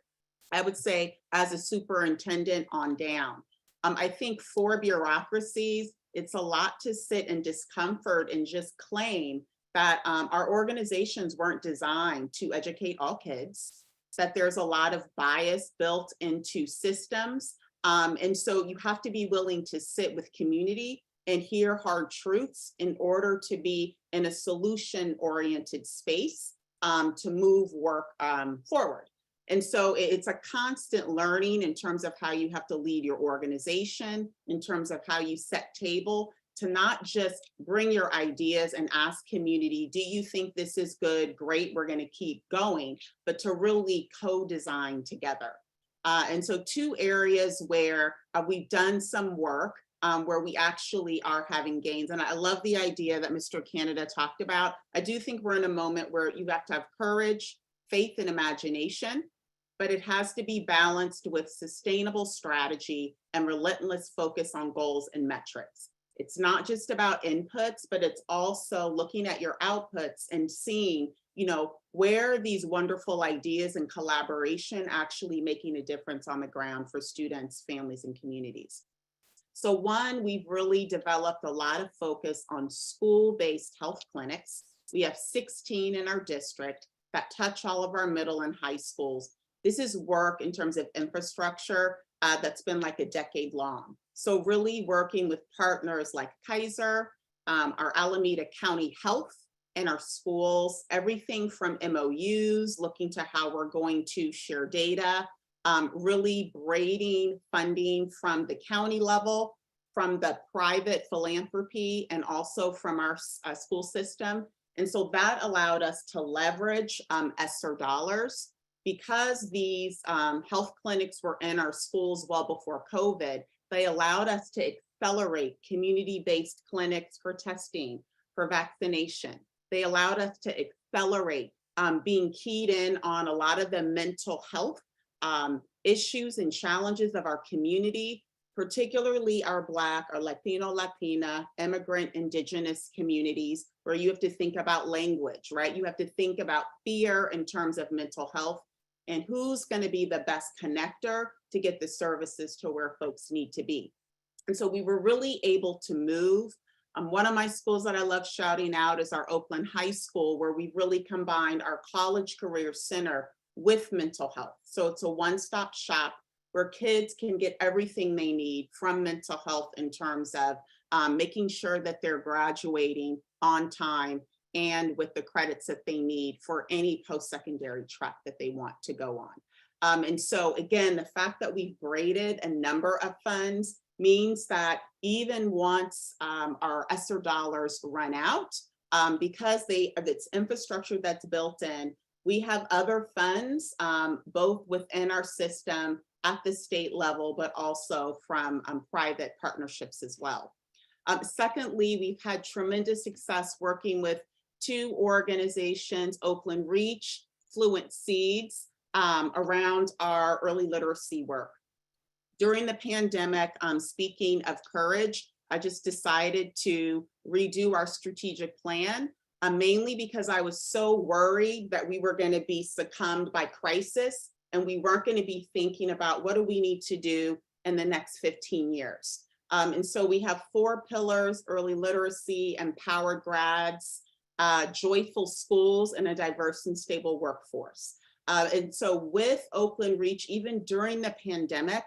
I would say, as a superintendent on down. I think for bureaucracies, it's a lot to sit in discomfort and just claim that our organizations weren't designed to educate all kids, that there's a lot of bias built into systems. And so you have to be willing to sit with community and hear hard truths in order to be in a solution-oriented space to move work forward. And so it's a constant learning in terms of how you have to lead your organization, in terms of how you set table, to not just bring your ideas and ask community, do you think this is good? Great, we're going to keep going, but to really co-design together. And so two areas where we've done some work where we actually are having gains. And I love the idea that Mr. Canada talked about. I do think we're in a moment where you have to have courage, faith, and imagination, but it has to be balanced with sustainable strategy and relentless focus on goals and metrics. It's not just about inputs, but it's also looking at your outputs and seeing, where these wonderful ideas and collaboration actually making a difference on the ground for students, families, and communities. So one, we've really developed a lot of focus on school-based health clinics. We have 16 in our district that touch all of our middle and high schools. This is work in terms of infrastructure that's been like a decade long. So really working with partners like Kaiser, our Alameda County Health, and our schools, everything from MOUs, looking to how we're going to share data, really braiding funding from the county level, from the private philanthropy, and also from our school system. And so that allowed us to leverage ESSER dollars. Because these health clinics were in our schools well before COVID, they allowed us to accelerate community-based clinics for testing, for vaccination. They allowed us to accelerate being keyed in on a lot of the mental health issues and challenges of our community, particularly our Black, our Latino, Latina, immigrant, Indigenous communities, where you have to think about language, right? You have to think about fear in terms of mental health and who's going to be the best connector to get the services to where folks need to be. And so we were really able to move. One of my schools that I love shouting out is our Oakland High School, where we really combined our college career center with mental health. So it's a one-stop shop where kids can get everything they need from mental health in terms of making sure that they're graduating on time and with the credits that they need for any post-secondary track that they want to go on. And so again, the fact that we've braided a number of funds means that even once our ESSER dollars run out, because of its infrastructure that's built in, we have other funds, both within our system at the state level, but also from private partnerships as well. Secondly, we've had tremendous success working with two organizations, Oakland Reach, Fluent Seeds, around our early literacy work. During the pandemic, speaking of courage, I just decided to redo our strategic plan, mainly because I was so worried that we were going to be succumbed by crisis and we weren't going to be thinking about what do we need to do in the next 15 years. And so we have 4 pillars: early literacy, empowered grads, joyful schools, and a diverse and stable workforce. And so with Oakland Reach, even during the pandemic,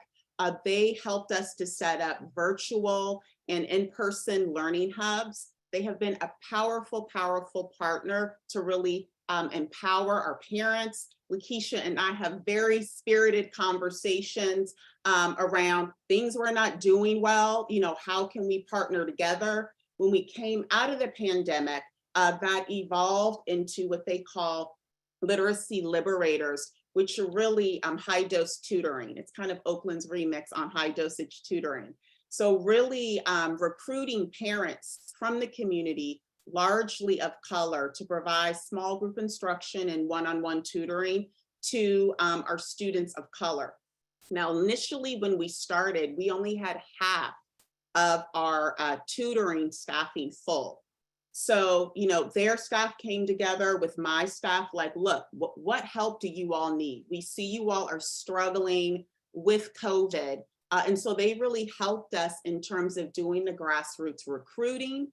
they helped us to set up virtual and in-person learning hubs. They have been a powerful, powerful partner to really empower our parents. Lakeisha and I have very spirited conversations around things we're not doing well. You know, how can we partner together? When we came out of the pandemic, that evolved into what they call literacy liberators, which are really high dose tutoring. It's kind of Oakland's remix on high dosage tutoring. So really recruiting parents from the community, largely of color, to provide small group instruction and one-on-one tutoring to our students of color. Now, initially when we started, we only had half of our tutoring staffing full. So, you know, their staff came together with my staff, like, look, what help do you all need? We see you all are struggling with COVID. And so they really helped us in terms of doing the grassroots recruiting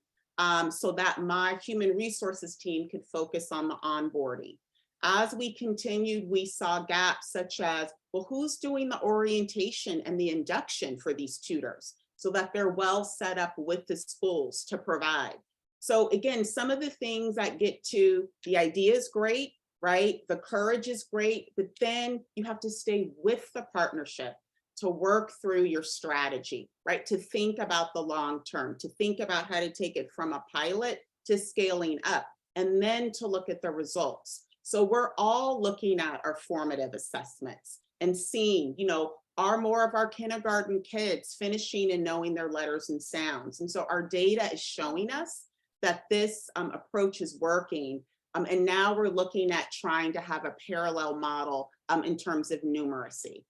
so that my human resources team could focus on the onboarding. As we continued, we saw gaps such as, well, who's doing the orientation and the induction for these tutors so that they're well set up with the schools to provide. So again, some of the things that get to the idea is great, right? The courage is great, but then you have to stay with the partnership to work through your strategy, right? To think about the long term, to think about how to take it from a pilot to scaling up, and then to look at the results. So we're all looking at our formative assessments and seeing, you know, are more of our kindergarten kids finishing and knowing their letters and sounds? And so our data is showing us that this approach is working. And now we're looking at trying to have a parallel model in terms of numeracy.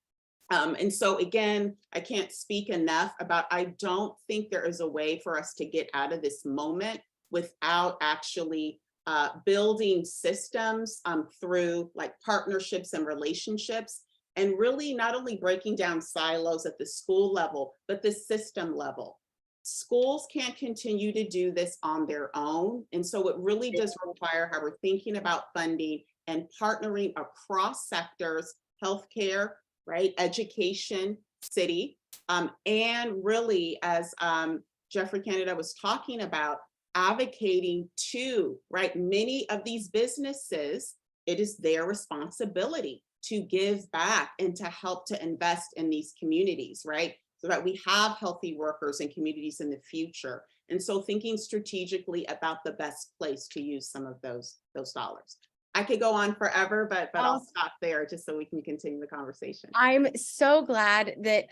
And so again, I can't speak enough about, I don't think there is a way for us to get out of this moment without actually building systems through like partnerships and relationships, and really not only breaking down silos at the school level, but the system level. Schools can't continue to do this on their own. And so it really does require how we're thinking about funding and partnering across sectors, healthcare, right? Education, city, and really, as Jeffrey Canada was talking about, advocating to, right, many of these businesses, it is their responsibility to give back and to help to invest in these communities, right? So that we have healthy workers and communities in the future. And so thinking strategically about the best place to use some of those dollars. I could go on forever, but I'll stop there just so we can continue the conversation. I'm so glad that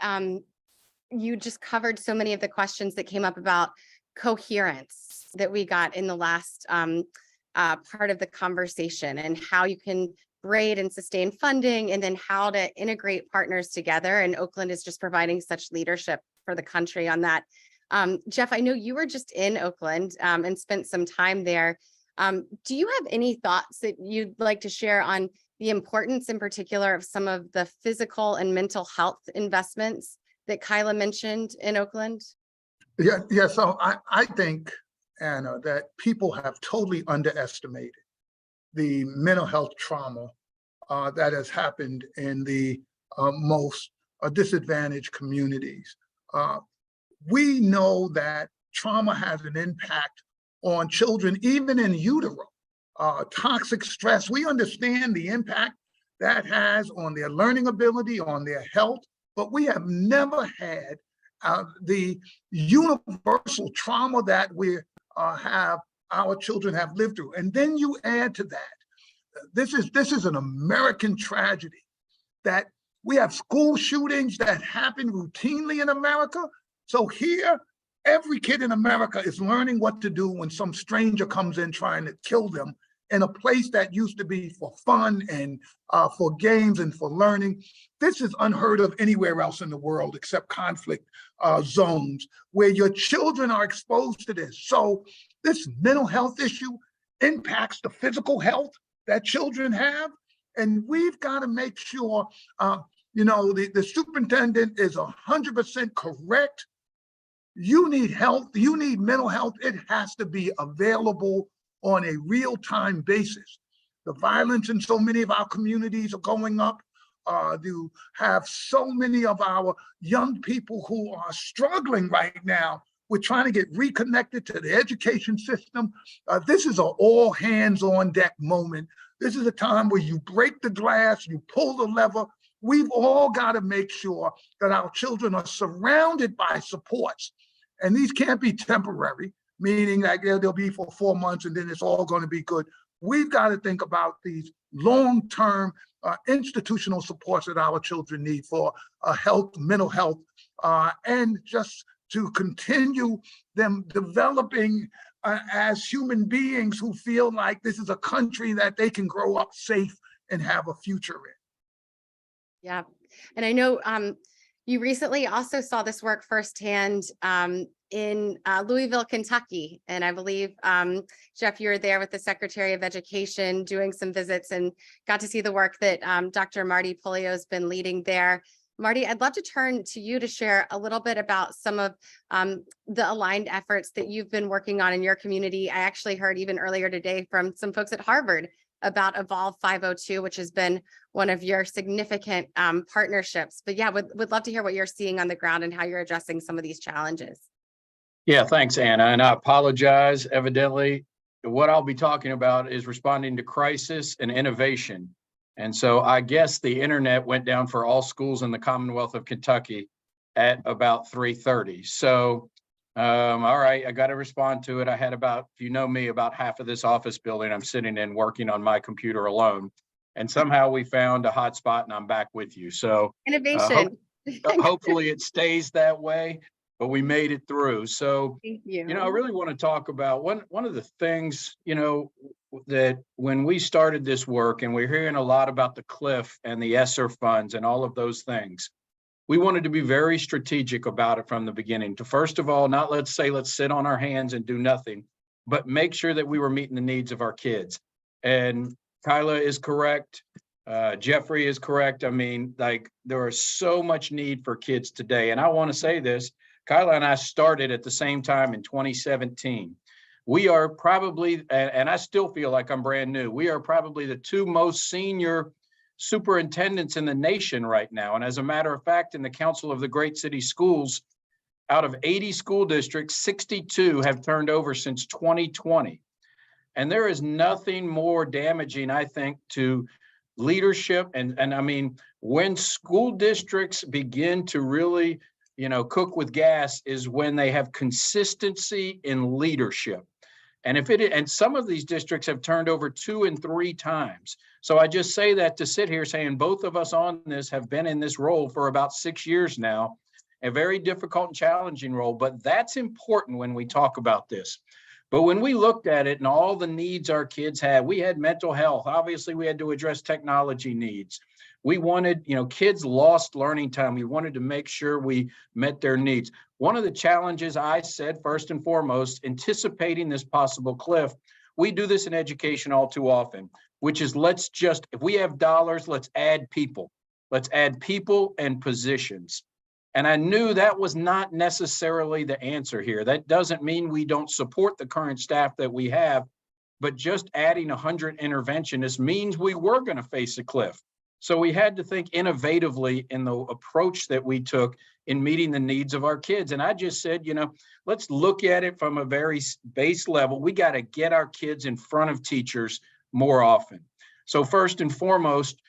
you just covered so many of the questions that came up about coherence that we got in the last part of the conversation, and how you can braid and sustain funding, and then how to integrate partners together. And Oakland is just providing such leadership for the country on that. Jeff, I know you were just in Oakland and spent some time there. Do you have any thoughts that you'd like to share on the importance in particular of some of the physical and mental health investments that Kyla mentioned in Oakland? Yeah. So I think, Anna, that people have totally underestimated the mental health trauma that has happened in the most disadvantaged communities. We know that trauma has an impact on children, even in utero. Toxic stress, we understand the impact that has on their learning ability, on their health, but we have never had the universal trauma that we have, our children have lived through. And then you add to that, this is an American tragedy, that we have school shootings that happen routinely in America. So here, every kid in America is learning what to do when some stranger comes in trying to kill them in a place that used to be for fun and for games and for learning. This is unheard of anywhere else in the world except conflict zones where your children are exposed to this. So this mental health issue impacts the physical health that children have. And we've got to make sure, the superintendent is 100% correct. You need health, you need mental health. It has to be available on a real-time basis. The violence in so many of our communities are going up. You have so many of our young people who are struggling right now. We're trying to get reconnected to the education system. This is an all hands on deck moment. This is a time where you break the glass, you pull the lever. We've all got to make sure that our children are surrounded by supports. And these can't be temporary, meaning that they'll be for 4 months and then it's all going to be good. We've got to think about these long-term institutional supports that our children need for health, mental health, and just to continue them developing as human beings who feel like this is a country that they can grow up safe and have a future in. Yeah, and I know you recently also saw this work firsthand in Louisville, Kentucky. And I believe, Jeff, you were there with the Secretary of Education doing some visits and got to see the work that Dr. Marty Polio has been leading there. Marty, I'd love to turn to you to share a little bit about some of the aligned efforts that you've been working on in your community. I actually heard even earlier today from some folks at Harvard about Evolve 502, which has been one of your significant partnerships. But yeah, would love to hear what you're seeing on the ground and how you're addressing some of these challenges. Yeah, thanks, Anna. And I apologize, evidently. What I'll be talking about is responding to crisis and innovation. And so I guess the internet went down for all schools in the Commonwealth of Kentucky at about 3:30. So, all right, I got to respond to it. I had about, if you know me, about half of this office building I'm sitting in working on my computer alone. And somehow we found a hotspot and I'm back with you. So Innovation. Hopefully it stays that way, but we made it through. So, Thank you. I really want to talk about one of the things, that when we started this work and we're hearing a lot about the cliff and the ESSER funds and all of those things, we wanted to be very strategic about it from the beginning to, first of all, not let's sit on our hands and do nothing, but make sure that we were meeting the needs of our kids. And Kyla is correct. Jeffrey is correct. I mean, there is so much need for kids today. And I want to say this, Kyla and I started at the same time in 2017. We are probably, and I still feel like I'm brand new, we are probably the two most senior superintendents in the nation right now. And as a matter of fact, in the Council of the Great City Schools, out of 80 school districts, 62 have turned over since 2020. And there is nothing more damaging, I think, to leadership. And I mean, when school districts begin to really, cook with gas is when they have consistency in leadership. And and some of these districts have turned over 2 and 3 times. So I just say that to sit here saying both of us on this have been in this role for about 6 years now, a very difficult and challenging role, but that's important when we talk about this. But when we looked at it and all the needs our kids had, we had mental health. Obviously, we had to address technology needs. We wanted, kids lost learning time. We wanted to make sure we met their needs. One of the challenges I said, first and foremost, anticipating this possible cliff, we do this in education all too often, which is if we have dollars, let's add people. Let's add people and positions. And I knew that was not necessarily the answer here. That doesn't mean we don't support the current staff that we have, but just adding 100 interventionists means we were going to face a cliff. So we had to think innovatively in the approach that we took in meeting the needs of our kids. And I just said, let's look at it from a very base level. We got to get our kids in front of teachers more often. So first and foremost,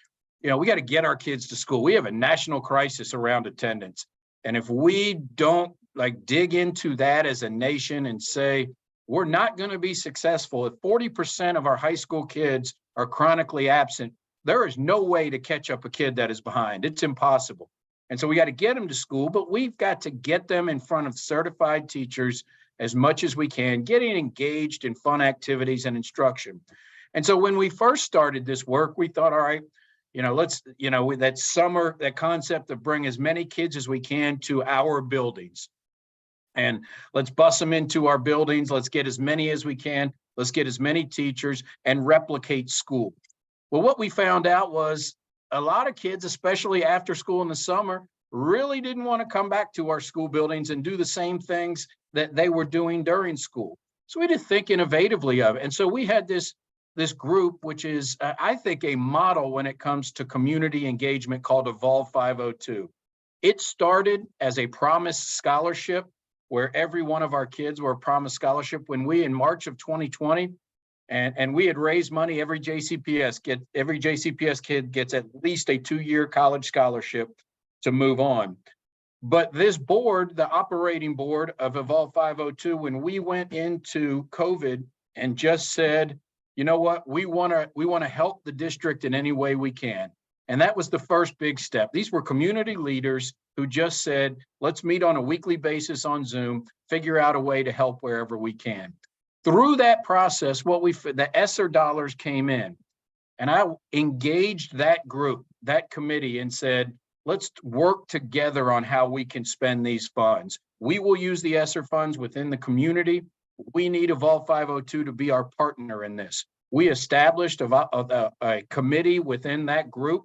we got to get our kids to school. We have a national crisis around attendance. And if we don't dig into that as a nation and say, we're not going to be successful, if 40% of our high school kids are chronically absent, there is no way to catch up a kid that is behind. It's impossible. And so we got to get them to school, but we've got to get them in front of certified teachers as much as we can, getting engaged in fun activities and instruction. And so when we first started this work, we thought, all right, that concept of bring as many kids as we can to our buildings. And let's bus them into our buildings. Let's get as many as we can. Let's get as many teachers and replicate school. Well, what we found out was a lot of kids, especially after school in the summer, really didn't want to come back to our school buildings and do the same things that they were doing during school. So we had to think innovatively of it. And so we had this group, which is, I think, a model when it comes to community engagement called Evolve 502. It started as a promised scholarship where every one of our kids were a promised scholarship. When we, in March of 2020, and we had raised money, every JCPS kid gets at least a 2-year college scholarship to move on. But this board, the operating board of Evolve 502, when we went into COVID and just said, you know what, we want to help the district in any way we can. And that was the first big step. These were community leaders who just said, let's meet on a weekly basis on Zoom, figure out a way to help wherever we can. Through that process, the ESSER dollars came in, and I engaged that group, that committee, and said, let's work together on how we can spend these funds. We will use the ESSER funds within the community. We need Evolve 502 to be our partner in this. We established a committee within that group.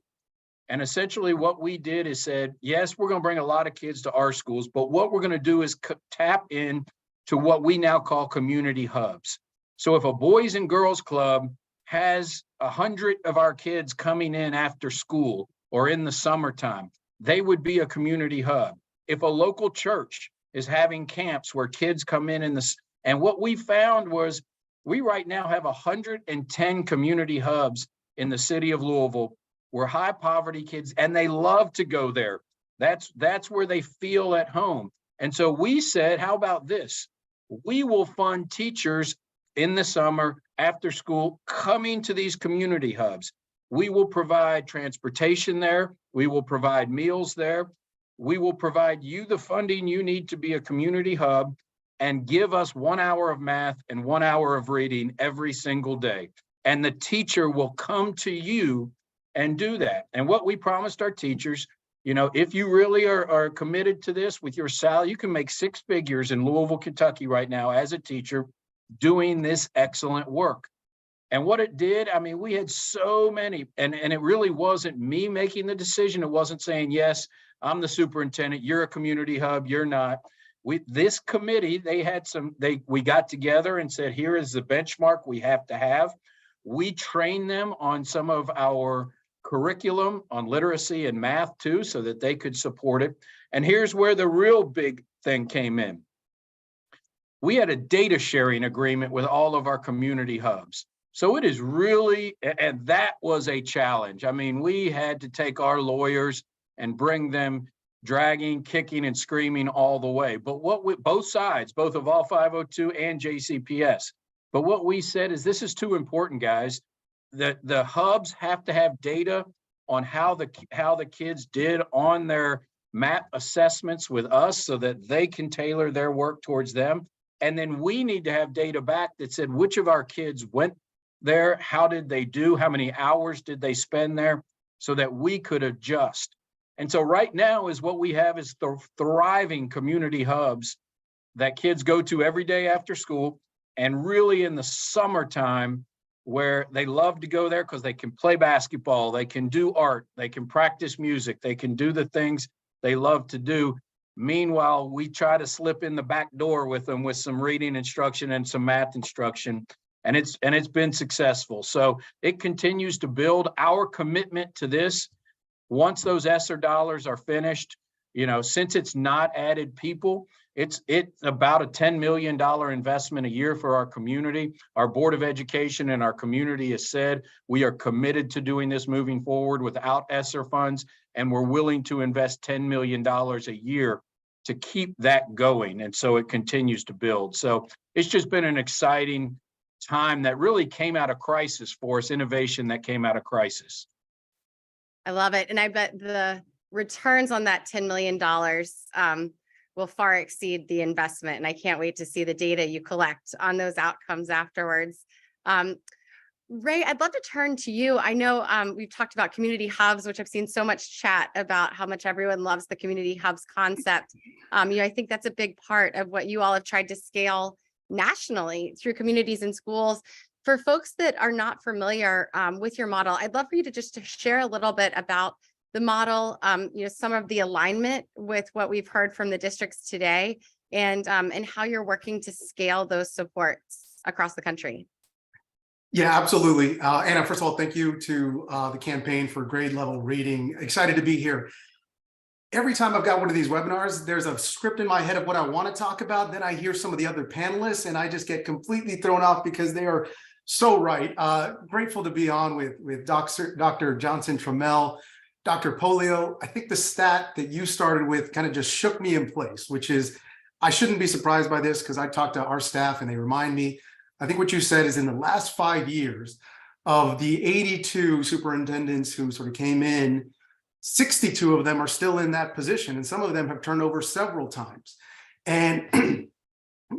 And essentially what we did is said, yes, we're going to bring a lot of kids to our schools, but what we're going to do is tap in to what we now call community hubs. So if a Boys and Girls Club has 100 of our kids coming in after school or in the summertime, they would be a community hub. If a local church is having camps where kids come in and what we found was we right now have 110 community hubs in the city of Louisville where high poverty kids, and they love to go there. That's where they feel at home. And so we said, how about this? We will fund teachers in the summer after school coming to these community hubs. We will provide transportation there. We will provide meals there. We will provide you the funding you need to be a community hub and give us 1 hour of math and 1 hour of reading every single day. And the teacher will come to you and do that. And what we promised our teachers, if you really are committed to this with your salary, you can make 6 figures in Louisville, Kentucky right now as a teacher doing this excellent work. And what it did, we had so many, and it really wasn't me making the decision. It wasn't saying, yes, I'm the superintendent, you're a community hub, you're not. This committee, we got together and said, here is the benchmark we have to have. We trained them on some of our curriculum on literacy and math too, so that they could support it. And here's where the real big thing came in. We had a data sharing agreement with all of our community hubs. So it is really, and that was a challenge. I mean, we had to take our lawyers and bring them dragging, kicking, and screaming all the way. But both sides, both of all 502 and JCPS. But what we said is, this is too important, guys. The hubs have to have data on how the kids did on their MAP assessments with us, so that they can tailor their work towards them. And then we need to have data back that said which of our kids went there, how did they do, how many hours did they spend there, so that we could adjust. And so right now is what we have is the thriving community hubs that kids go to every day after school, and really in the summertime, where they love to go there because they can play basketball, they can do art, they can practice music, they can do the things they love to do. Meanwhile, we try to slip in the back door with them with some reading instruction and some math instruction, and it's been successful. So it continues to build. Our commitment to this, once those ESSER dollars are finished, since it's not added people, it's about a $10 million investment a year for our community. Our Board of Education and our community has said we are committed to doing this moving forward without ESSER funds, and we're willing to invest $10 million a year to keep that going. And so it continues to build. So it's just been an exciting time that really came out of crisis for us, innovation that came out of crisis. I love it. And I bet the returns on that $10 million will far exceed the investment. And I can't wait to see the data you collect on those outcomes afterwards. Ray, I'd love to turn to you. I know we've talked about community hubs, which I've seen so much chat about how much everyone loves the community hubs concept. I think that's a big part of what you all have tried to scale nationally through communities and schools. For folks that are not familiar with your model, I'd love for you to just share a little bit about the model, some of the alignment with what we've heard from the districts today, and how you're working to scale those supports across the country. Yeah, absolutely. Anna, first of all, thank you to the campaign for grade level reading. Excited to be here. Every time I've got one of these webinars, there's a script in my head of what I want to talk about. Then I hear some of the other panelists and I just get completely thrown off because they are so right. Grateful to be on with Dr. Johnson-Trammell, Dr. Polio. I think the stat that you started with kind of just shook me in place, which is, I shouldn't be surprised by this because I talked to our staff and they remind me, I think what you said is in the last 5 years of the 82 superintendents who sort of came in, 62 of them are still in that position, and some of them have turned over several times. And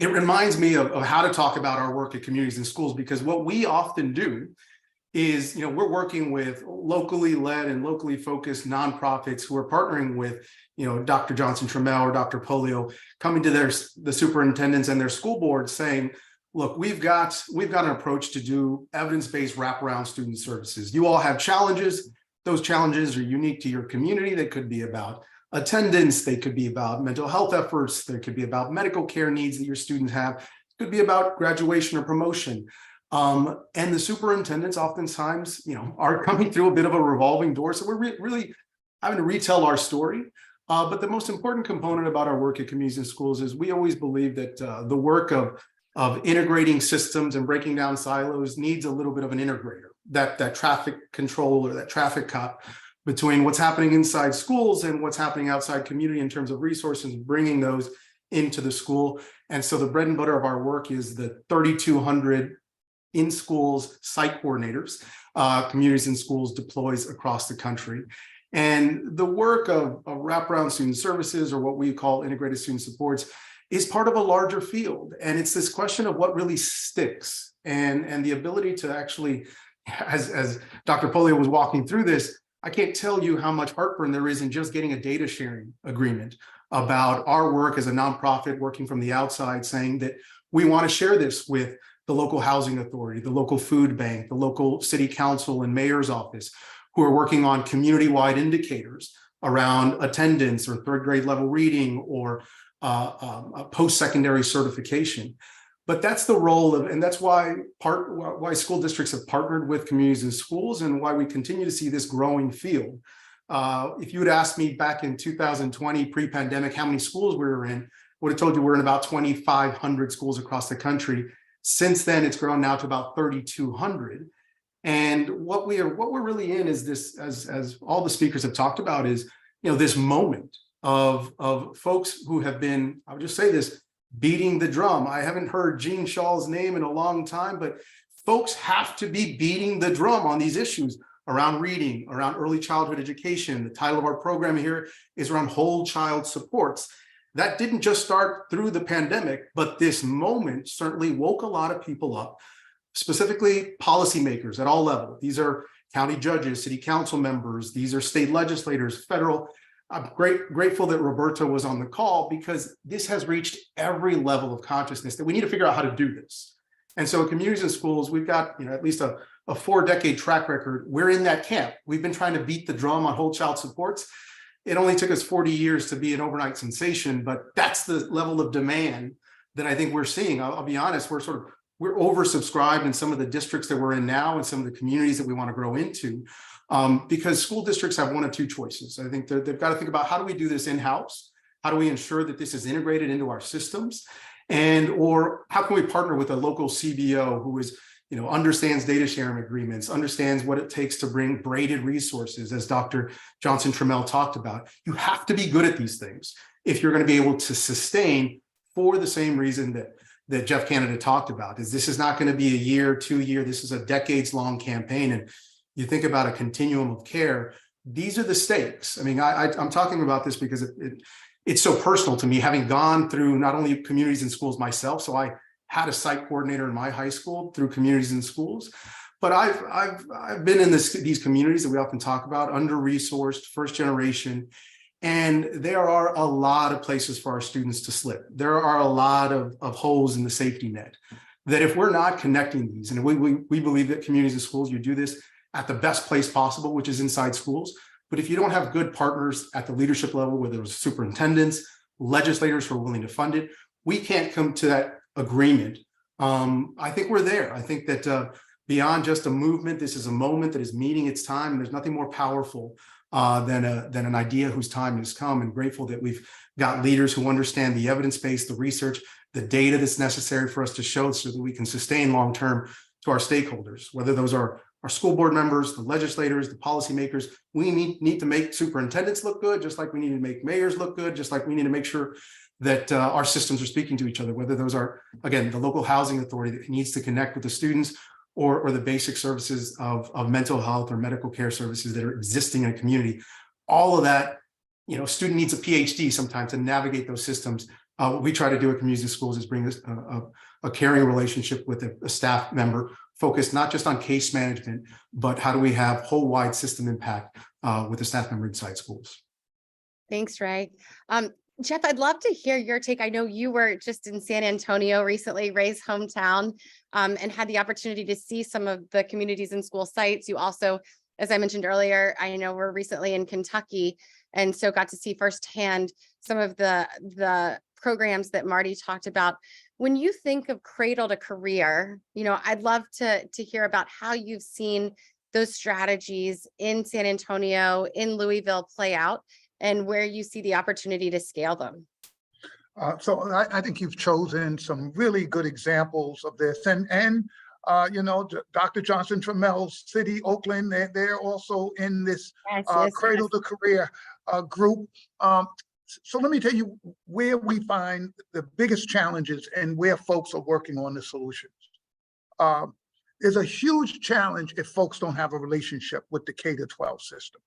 it reminds me of how to talk about our work at communities and schools, because what we often do is, we're working with locally led and locally focused nonprofits who are partnering with, Dr. Johnson-Trammell or Dr. Polio, coming to the superintendents and their school boards saying, look, we've got an approach to do evidence-based wraparound student services. You all have challenges. Those challenges are unique to your community. They could be about attendance. They could be about mental health efforts. They could be about medical care needs that your students have. It could be about graduation or promotion. And the superintendents oftentimes, are coming through a bit of a revolving door. So we're really having to retell our story. But the most important component about our work at communities and schools is we always believe that the work of integrating systems and breaking down silos needs a little bit of an integrator, that traffic control or that traffic cop between what's happening inside schools and what's happening outside community in terms of resources, bringing those into the school. And so the bread and butter of our work is the 3,200 in schools site coordinators, communities and schools deploys across the country. And the work of wraparound student services, or what we call integrated student supports, is part of a larger field. And it's this question of what really sticks, and the ability to actually, as Dr. Polio was walking through this, I can't tell you how much heartburn there is in just getting a data sharing agreement about our work as a nonprofit working from the outside, saying that we want to share this with the local housing authority, the local food bank, the local city council and mayor's office, who are working on community-wide indicators around attendance or third grade level reading or post-secondary certification. But that's the role of, and that's why school districts have partnered with communities and schools, and why we continue to see this growing field. If you had asked me back in 2020, pre-pandemic, how many schools we were in, I would have told you we're in about 2,500 schools across the country. Since then, it's grown now to about 3,200. And what we're really in is this, as all the speakers have talked about, is this moment of folks who have been, I would just say this, beating the drum. I haven't heard Gene Shaw's name in a long time, but folks have to be beating the drum on these issues around reading, around early childhood education. The title of our program here is around whole child supports. That didn't just start through the pandemic, but this moment certainly woke a lot of people up, specifically policymakers at all levels. These are county judges, city council members, these are state legislators, federal. I'm grateful that Roberta was on the call, because this has reached every level of consciousness that we need to figure out how to do this. And so in communities and schools, we've got at least a 4-decade track record. We're in that camp. We've been trying to beat the drum on whole child supports. It only took us 40 years to be an overnight sensation, but that's the level of demand that I think we're seeing. I'll be honest, we're oversubscribed in some of the districts that we're in now, and some of the communities that we want to grow into. Because school districts have one of two choices. I think they've got to think about, how do we do this in-house? How do we ensure that this is integrated into our systems? Or how can we partner with a local CBO who is, understands data sharing agreements, understands what it takes to bring braided resources, as Dr. Johnson Trammell talked about. You have to be good at these things if you're going to be able to sustain, for the same reason that Jeff Canada talked about, is this is not going to be a year, 2 year, this is a decades-long campaign. And you think about a continuum of care, these are the stakes. I mean, I'm talking about this because it's so personal to me, having gone through not only communities and schools myself. So I had a site coordinator in my high school through communities and schools, but I've been in these communities that we often talk about, under-resourced, first generation, and there are a lot of places for our students to slip. There are a lot of holes in the safety net, that if we're not connecting these, and we believe that communities and schools, you do this at the best place possible, which is inside schools. But if you don't have good partners at the leadership level, whether it's superintendents, legislators who are willing to fund it, we can't come to that agreement. I think we're there. I think that beyond just a movement, this is a moment that is meeting its time. And there's nothing more powerful than an idea whose time has come. And grateful that we've got leaders who understand the evidence base, the research, the data that's necessary for us to show, so that we can sustain long-term to our stakeholders, whether those are our school board members, the legislators, the policymakers. We need to make superintendents look good, just like we need to make mayors look good, just like we need to make sure that our systems are speaking to each other, whether those are, again, the local housing authority that needs to connect with the students, or the basic services of mental health or medical care services that are existing in a community. All of that, student needs a PhD sometimes to navigate those systems. What we try to do at communities and schools is bring this, a caring relationship with a staff member, focused not just on case management, but how do we have whole wide system impact with a staff member inside schools. Thanks, Ray. Jeff, I'd love to hear your take. I know you were just in San Antonio recently, Ray's hometown, and had the opportunity to see some of the communities and school sites. You also, as I mentioned earlier, I know we're recently in Kentucky, and so got to see firsthand some of the programs that Marty talked about. When you think of cradle to career, I'd love to hear about how you've seen those strategies in San Antonio, in Louisville play out, and where you see the opportunity to scale them. So I think you've chosen some really good examples of this, and Dr. Johnson Trammell's City, Oakland, they're also in this cradle to career group. So let me tell you where we find the biggest challenges and where folks are working on the solutions. There's a huge challenge if folks don't have a relationship with the K-12 system.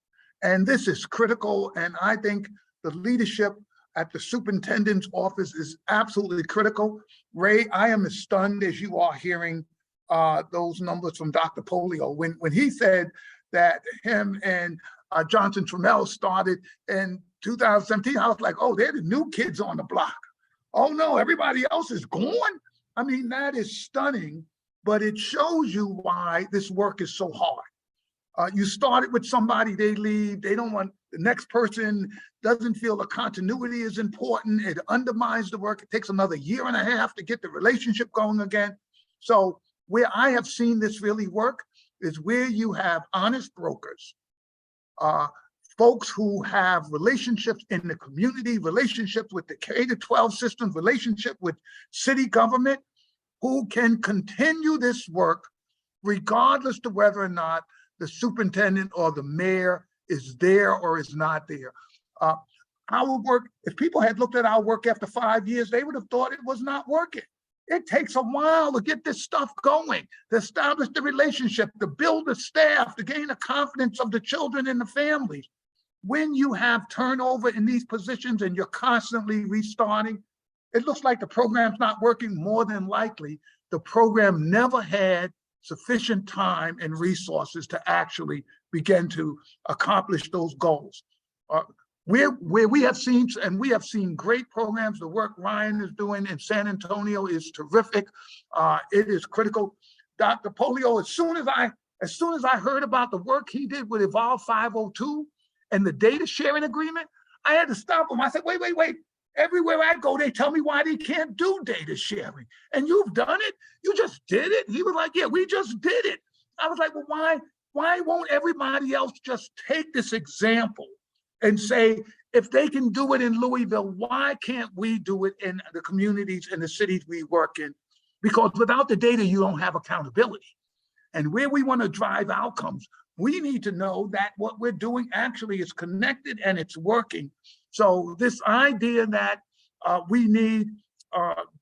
And this is critical. And I think the leadership at the superintendent's office is absolutely critical. Ray, I am as stunned as you are hearing those numbers from Dr. Polio. When he said that him and Johnson Trammell started in 2017, I was like, oh, they're the new kids on the block. Oh no, everybody else is gone. I mean, that is stunning, but it shows you why this work is so hard. You started with somebody, they leave, they don't want, the next person doesn't feel the continuity is important. It undermines the work. It takes another year and a half to get the relationship going again. So where I have seen this really work is where you have honest brokers, folks who have relationships in the community, relationships with the K-12 systems, relationship with city government, who can continue this work regardless to whether or not the superintendent or the mayor is there or is not there. Our work, if people had looked at our work after 5 years, they would have thought it was not working. It takes a while to get this stuff going, to establish the relationship, to build the staff, to gain the confidence of the children and the families. When you have turnover in these positions and you're constantly restarting, it looks like the program's not working. More than likely, the program never had sufficient time and resources to actually begin to accomplish those goals. Where we have seen, and we have seen great programs, the work Ryan is doing in San Antonio is terrific. It is critical. Dr. Polio, as soon as I heard about the work he did with Evolve 502 and the data sharing agreement, I had to stop him. I said, wait. Everywhere I go, they tell me why they can't do data sharing. And you've done it? You just did it? He was like, yeah, we just did it. I was like, well, why won't everybody else just take this example and say, if they can do it in Louisville, why can't we do it in the communities and the cities we work in? Because without the data, you don't have accountability. And where we want to drive outcomes, we need to know that what we're doing actually is connected and it's working. So this idea that we need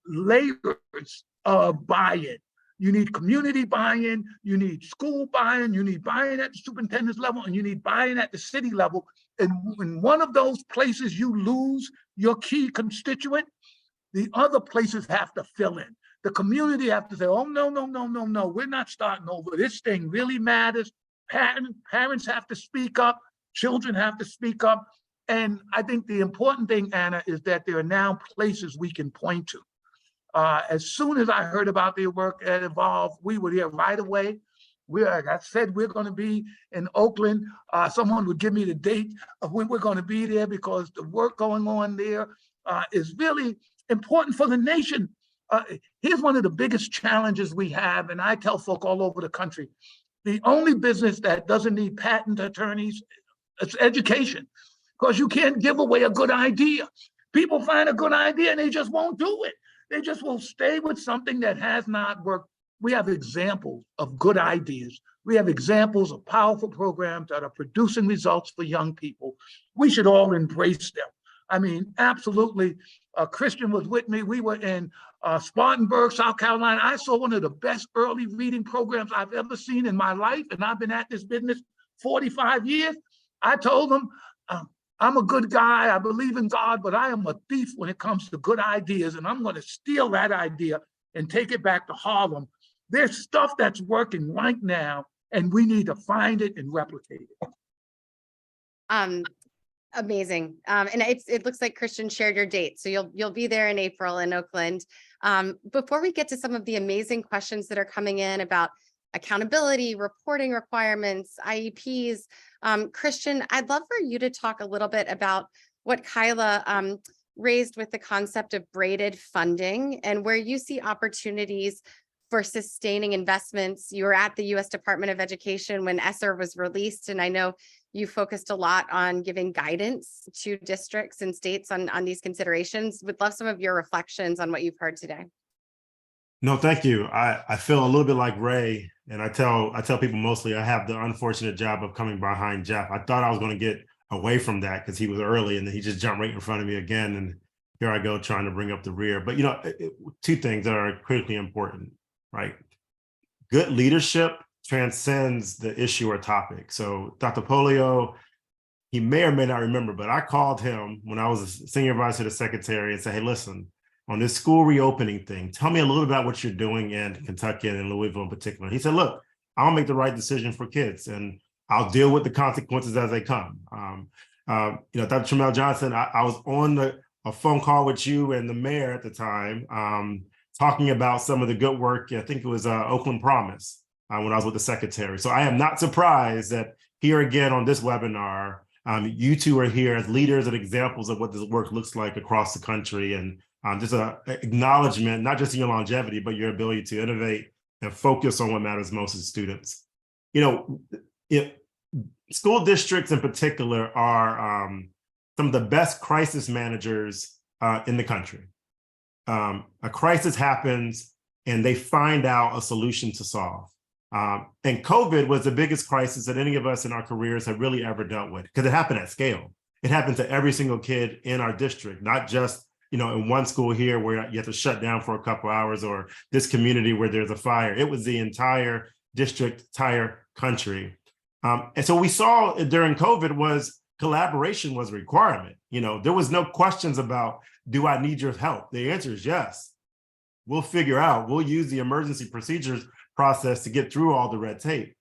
layers of buy-in. You need community buy-in, you need school buy-in, you need buy-in at the superintendent's level, and you need buy-in at the city level. And in one of those places you lose your key constituent, the other places have to fill in. The community have to say, oh, no, we're not starting over. This thing really matters. Parents have to speak up, children have to speak up. And I think the important thing, Anna, is that there are now places we can point to. As soon as I heard about their work at Evolve, we were there right away. Like I said, we're going to be in Oakland. Someone would give me the date of when we're going to be there, because the work going on there is really important for the nation. Here's one of the biggest challenges we have, and I tell folk all over the country, the only business that doesn't need patent attorneys is education, because you can't give away a good idea. People find a good idea and they just won't do it. They just will stay with something that has not worked. We have examples of good ideas. We have examples of powerful programs that are producing results for young people. We should all embrace them. I mean, absolutely. Christian was with me. We were in Spartanburg, South Carolina. I saw one of the best early reading programs I've ever seen in my life, and I've been at this business 45 years. I told them, I'm a good guy, I believe in God, but I am a thief when it comes to good ideas, and I'm going to steal that idea and take it back to Harlem. There's stuff that's working right now, and we need to find it and replicate it. Amazing. And it looks like Christian shared your date. So you'll be there in April in Oakland. Before we get to some of the amazing questions that are coming in about accountability, reporting requirements, IEPs, Christian, I'd love for you to talk a little bit about what Kyla raised with the concept of braided funding and where you see opportunities for sustaining investments. You were at the U.S. Department of Education when ESSER was released, and I know you focused a lot on giving guidance to districts and states on these considerations. Would love some of your reflections on what you've heard today. No, thank you. I feel a little bit like Ray, and I tell people mostly I have the unfortunate job of coming behind Jeff. I thought I was going to get away from that because he was early, and then he just jumped right in front of me again, and here I go trying to bring up the rear. But two things that are critically important, right? Good leadership transcends the issue or topic. So Dr. Polio, he may or may not remember, but I called him when I was a senior advisor to the secretary and said, hey, listen, on this school reopening thing, tell me a little about what you're doing in Kentucky and in Louisville in particular. He said, look, I'll make the right decision for kids and I'll deal with the consequences as they come. Dr. Tramell Johnson, I was on a phone call with you and the mayor at the time, talking about some of the good work. I think it was Oakland Promise. when I was with the secretary. So I am not surprised that here again on this webinar, you two are here as leaders and examples of what this work looks like across the country, and just an acknowledgement, not just in your longevity, but your ability to innovate and focus on what matters most as students. You know, school districts in particular are some of the best crisis managers in the country. A crisis happens and they find out a solution to solve. And COVID was the biggest crisis that any of us in our careers have really ever dealt with, because it happened at scale. It happened to every single kid in our district, not just, you know, in one school here where you have to shut down for a couple hours, or this community where there's a fire. It was the entire district, entire country. And so we saw during COVID was collaboration was a requirement. You know, there was no questions about, do I need your help? The answer is yes. We'll figure out, we'll use the emergency procedures process to get through all the red tape.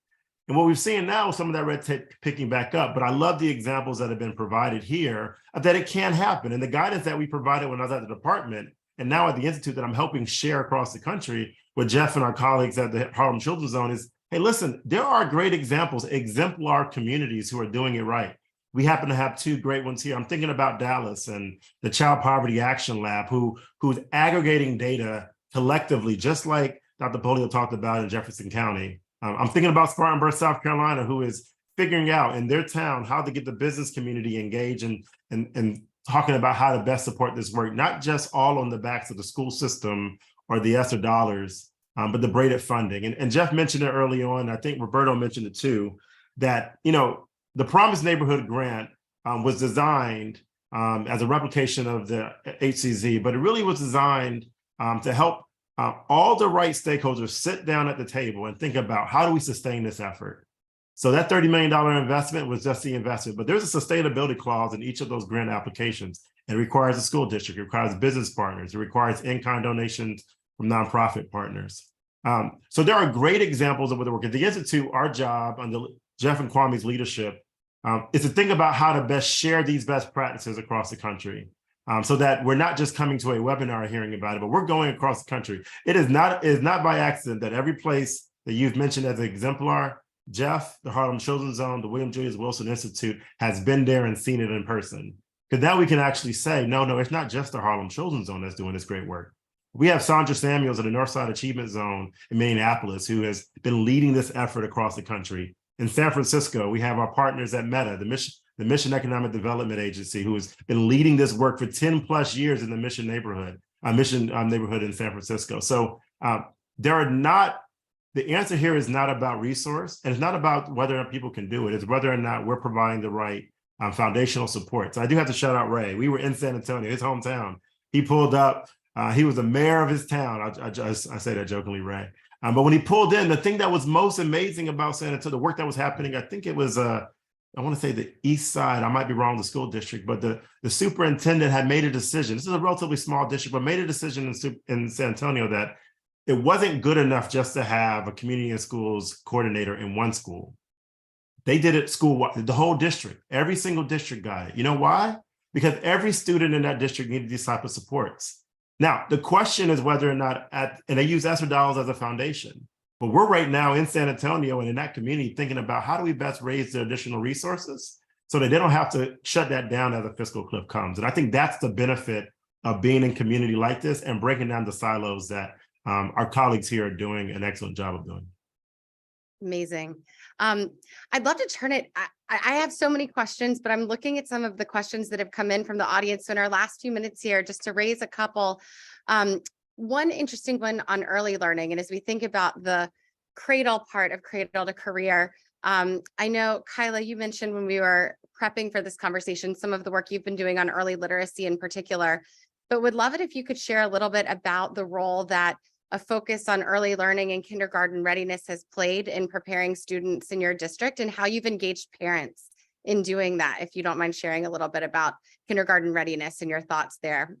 And what we've seen now is some of that red tape picking back up, but I love the examples that have been provided here that it can happen. And the guidance that we provided when I was at the department, and now at the Institute that I'm helping share across the country with Jeff and our colleagues at the Harlem Children's Zone is, hey, listen, there are great examples, exemplar communities who are doing it right. We happen to have two great ones here. I'm thinking about Dallas and the Child Poverty Action Lab, who's aggregating data collectively, just like Dr. Polio talked about in Jefferson County. I'm thinking about Spartanburg, South Carolina, who is figuring out in their town how to get the business community engaged and talking about how to best support this work, not just all on the backs of the school system or the ESSER dollars, but the braided funding. And Jeff mentioned it early on. I think Roberto mentioned it too, that, you know, the Promised Neighborhood Grant was designed as a replication of the HCZ, but it really was designed to help all the right stakeholders sit down at the table and think about, how do we sustain this effort? So that $30 million investment was just the investment, but there's a sustainability clause in each of those grant applications. It requires a school district, it requires business partners, it requires in-kind donations from nonprofit partners. So there are great examples of what the work. At the Institute, our job under Jeff and Kwame's leadership is to think about how to best share these best practices across the country. So that we're not just coming to a webinar hearing about it, but we're going across the country. It is not by accident that every place that you've mentioned as an exemplar, Jeff, the Harlem Children's Zone, the William Julius Wilson Institute has been there and seen it in person. Because now we can actually say, no, it's not just the Harlem Children's Zone that's doing this great work. We have Sandra Samuels of the Northside Achievement Zone in Minneapolis, who has been leading this effort across the country. In San Francisco, we have our partners at Meta, the Mission Economic Development Agency, who has been leading this work for 10 plus years in the Mission neighborhood in San Francisco. So the answer here is not about resource, and it's not about whether or not people can do it. It's whether or not we're providing the right foundational support. So I do have to shout out Ray. We were in San Antonio, his hometown. He pulled up. He was the mayor of his town. I say that jokingly, Ray. But when he pulled in, the thing that was most amazing about San Antonio, the work that was happening, I think it was I want to say the East Side, I might be wrong, the school district, but the superintendent had made a decision. This is a relatively small district, but made a decision in San Antonio that it wasn't good enough just to have a community and schools coordinator in one school. They did it school-wide, the whole district, every single district got it. You know why? Because every student in that district needed these type of supports. Now, the question is whether or not, and they use ESSER dollars as a foundation, but we're right now in San Antonio and in that community thinking about how do we best raise the additional resources so that they don't have to shut that down as a fiscal cliff comes. And I think that's the benefit of being in community like this and breaking down the silos that our colleagues here are doing an excellent job of doing. Amazing. I'd love to turn it. I have so many questions, but I'm looking at some of the questions that have come in from the audience. So in our last few minutes here, just to raise a couple. One interesting one on early learning. And as we think about the cradle part of Cradle to Career, I know, Kyla, you mentioned when we were prepping for this conversation, some of the work you've been doing on early literacy in particular, but would love it if you could share a little bit about the role that a focus on early learning and kindergarten readiness has played in preparing students in your district and how you've engaged parents in doing that. If you don't mind sharing a little bit about kindergarten readiness and your thoughts there.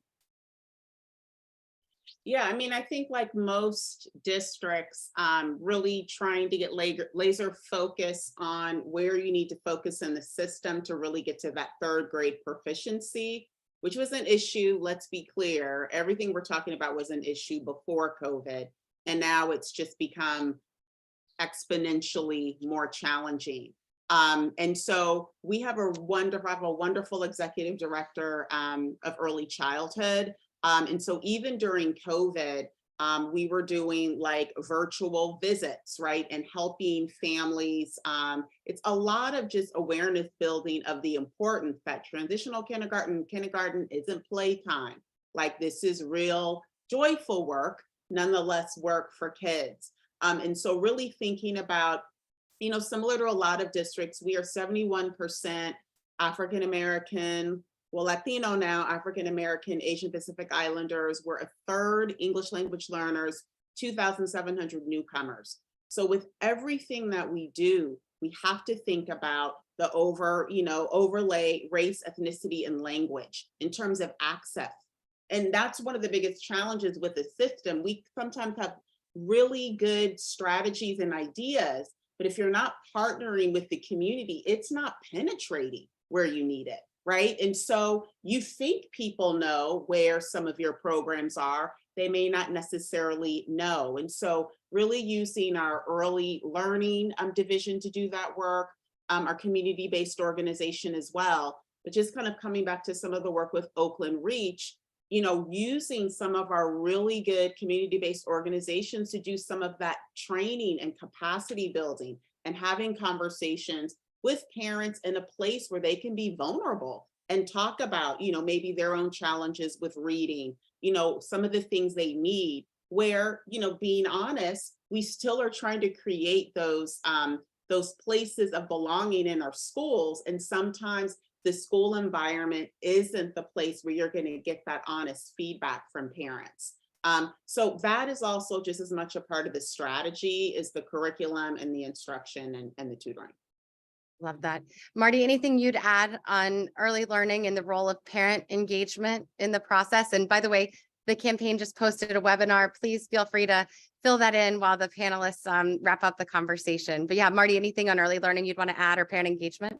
Yeah, I mean, I think like most districts, really trying to get laser focus on where you need to focus in the system to really get to that third grade proficiency, which was an issue, let's be clear. Everything we're talking about was an issue before COVID. And now it's just become exponentially more challenging. And so we have a wonderful executive director of early childhood. And so even during COVID, we were doing like virtual visits, right? And helping families. It's a lot of just awareness building of the importance that transitional kindergarten isn't playtime. Like this is real joyful work, nonetheless work for kids. And so really thinking about, you know, similar to a lot of districts, we are 71% African-American, well, Latino now, African-American, Asian Pacific Islanders. We're a third English language learners, 2,700 newcomers. So with everything that we do, we have to think about the overlay race, ethnicity, and language in terms of access. And that's one of the biggest challenges with the system. We sometimes have really good strategies and ideas, but if you're not partnering with the community, it's not penetrating where you need it, right? And so you think people know where some of your programs are, they may not necessarily know. And so really using our early learning division to do that work, our community-based organization as well, but just kind of coming back to some of the work with Oakland Reach, you know, using some of our really good community-based organizations to do some of that training and capacity building and having conversations with parents in a place where they can be vulnerable and talk about, you know, maybe their own challenges with reading, you know, some of the things they need, where, you know, being honest, we still are trying to create those places of belonging in our schools. And sometimes the school environment isn't the place where you're going to get that honest feedback from parents. So that is also just as much a part of the strategy as the curriculum and the instruction and the tutoring. Love that. Marty, anything you'd add on early learning and the role of parent engagement in the process? And by the way, the campaign just posted a webinar. Please feel free to fill that in while the panelists wrap up the conversation. But yeah, Marty, anything on early learning you'd want to add or parent engagement?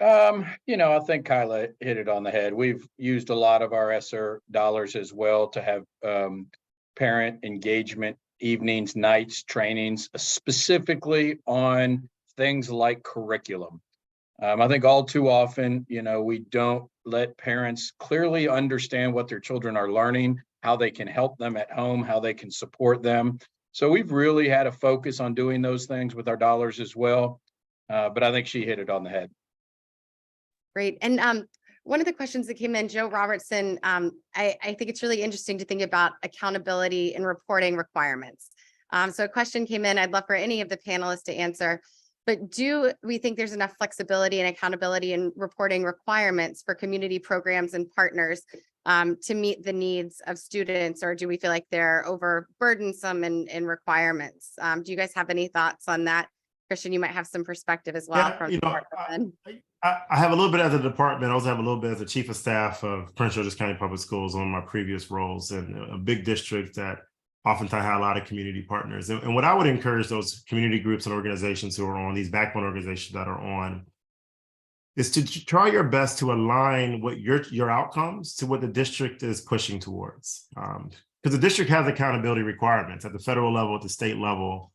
You know, I think Kyla hit it on the head. We've used a lot of our ESSER dollars as well to have parent engagement evenings, nights, trainings, specifically on things like curriculum. I think all too often, you know, we don't let parents clearly understand what their children are learning, how they can help them at home, how they can support them. So we've really had a focus on doing those things with our dollars as well. But I think she hit it on the head. Great. And one of the questions that came in, Joe Robertson, I think it's really interesting to think about accountability and reporting requirements. So a question came in, I'd love for any of the panelists to answer, but do we think there's enough flexibility and accountability in reporting requirements for community programs and partners to meet the needs of students, or do we feel like they're overburdensome in requirements? Do you guys have any thoughts on that? Christian, you might have some perspective as well. Yeah, from you know, I have a little bit as a department. I also have a little bit as a chief of staff of Prince George's County Public Schools on my previous roles, in a big district that oftentimes have a lot of community partners. And what I would encourage those community groups and organizations who are on, these backbone organizations that are on, is to try your best to align what your outcomes to what the district is pushing towards. Because the district has accountability requirements at the federal level, at the state level.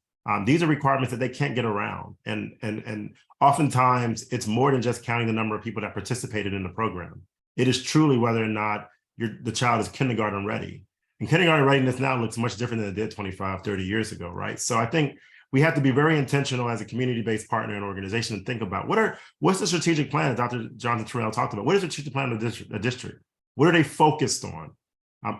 These are requirements that they can't get around. And oftentimes it's more than just counting the number of people that participated in the program. It is truly whether or not the child is kindergarten ready. And kindergarten readiness now looks much different than it did 25, 30 years ago, right? So I think we have to be very intentional as a community-based partner and organization and think about what's the strategic plan that Dr. Jonathan Terrell talked about? What is the strategic plan of the district? What are they focused on?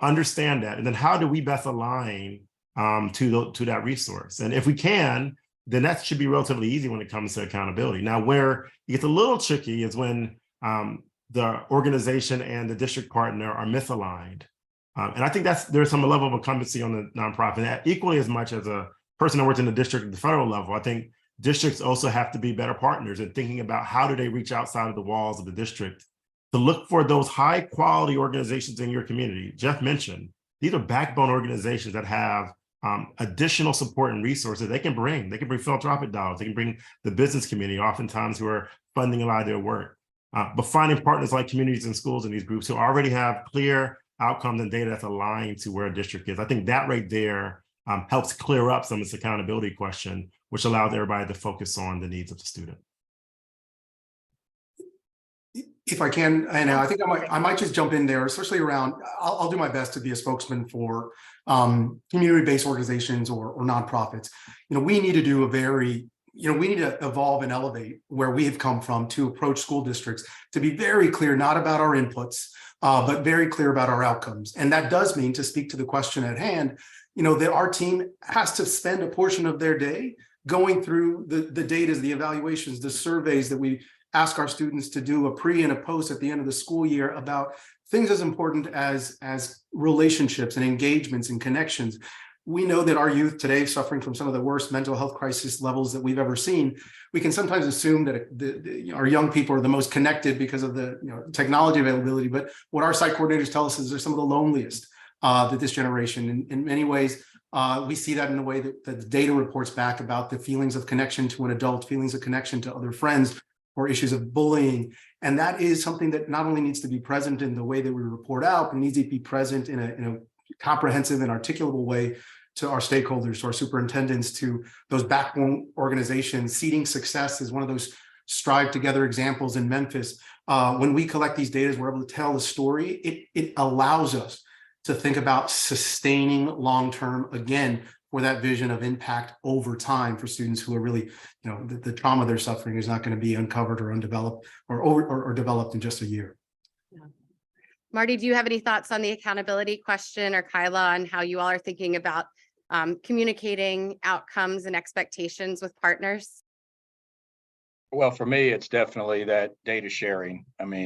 Understand that. And then how do we best align to that resource? And if we can, then that should be relatively easy when it comes to accountability. Now, where it gets a little tricky is when the organization and the district partner are misaligned. And I think there's some level of incumbency on the nonprofit. And equally as much as a person that works in the district at the federal level, I think districts also have to be better partners in thinking about how do they reach outside of the walls of the district to look for those high quality organizations in your community. Jeff mentioned, these are backbone organizations that have additional support and resources they can bring. They can bring philanthropic dollars. They can bring the business community, oftentimes who are funding a lot of their work. But finding partners like communities and schools in these groups who already have clear outcomes and data that's aligned to where a district is. I think that right there helps clear up some of this accountability question which allows everybody to focus on the needs of the student. If I can, and I think I might just jump in there, especially around, I'll do my best to be a spokesman for community-based organizations or nonprofits. We need to do we need to evolve and elevate where we have come from to approach school districts to be very clear, not about our inputs, but very clear about our outcomes. And that does mean, to speak to the question at hand, that our team has to spend a portion of their day going through the data, the evaluations, the surveys that we ask our students to do, a pre and a post at the end of the school year, about things as important as relationships and engagements and connections. We know that our youth today, suffering from some of the worst mental health crisis levels that we've ever seen, we can sometimes assume that our young people are the most connected because of the technology availability. But what our site coordinators tell us is they're some of the loneliest that this generation. In many ways, we see that in the way that the data reports back about the feelings of connection to an adult, feelings of connection to other friends, or issues of bullying. And that is something that not only needs to be present in the way that we report out, but needs to be present in a comprehensive and articulable way to our stakeholders, to our superintendents, to those backbone organizations. Seeding Success is one of those Strive Together examples in Memphis. When we collect these data, we're able to tell the story. It allows us to think about sustaining long-term, again, for that vision of impact over time for students who are really, the trauma they're suffering is not going to be uncovered or undeveloped or developed in just a year. Yeah. Marty, do you have any thoughts on the accountability question, or Kyla, on how you all are thinking about communicating outcomes and expectations with partners? Well, for me, it's definitely that data sharing.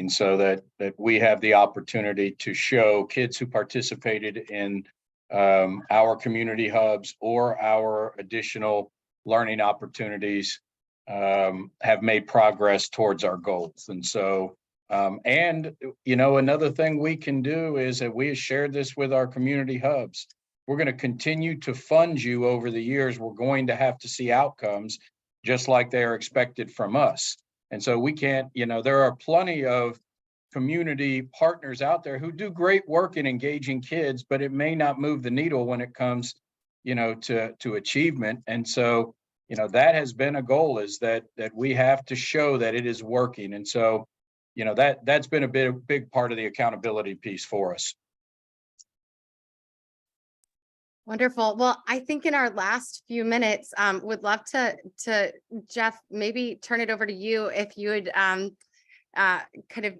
So that we have the opportunity to show kids who participated in our community hubs or our additional learning opportunities have made progress towards our goals. And so, another thing we can do is that we have shared this with our community hubs. We're going to continue to fund you over the years. We're going to have to see outcomes just like they are expected from us. And so we can't, there are plenty of community partners out there who do great work in engaging kids, but it may not move the needle when it comes, to achievement. And so, that has been a goal, is that we have to show that it is working. And so, that's been a big part of the accountability piece for us. Wonderful. Well, I think in our last few minutes, would love to Jeff, maybe turn it over to you if you would kind of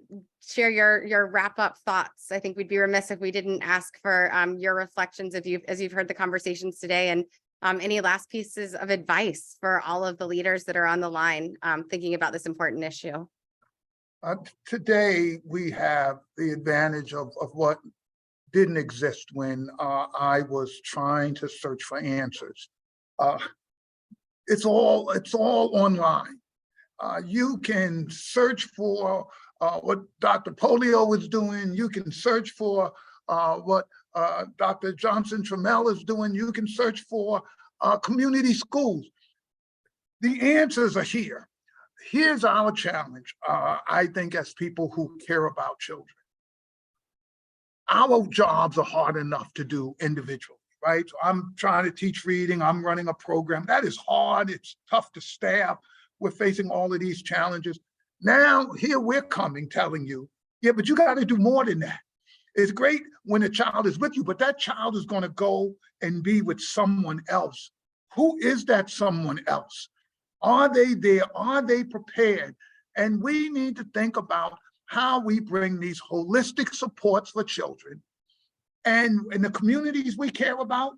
share your wrap-up thoughts. I think we'd be remiss if we didn't ask for your reflections as you've heard the conversations today, and any last pieces of advice for all of the leaders that are on the line thinking about this important issue. Today, we have the advantage of what didn't exist when I was trying to search for answers. It's all online. You can search for what Dr. Polio is doing. You can search for what Dr. Johnson Trammell is doing. You can search for community schools. The answers are here. Here's our challenge, I think, as people who care about children. Our jobs are hard enough to do individually, right? So I'm trying to teach reading. I'm running a program. That is hard. It's tough to staff. We're facing all of these challenges. Now, here we're coming, telling you, yeah, but you got to do more than that. It's great when a child is with you, but that child is going to go and be with someone else. Who is that someone else? Are they there? Are they prepared? And we need to think about how we bring these holistic supports for children and in the communities we care about,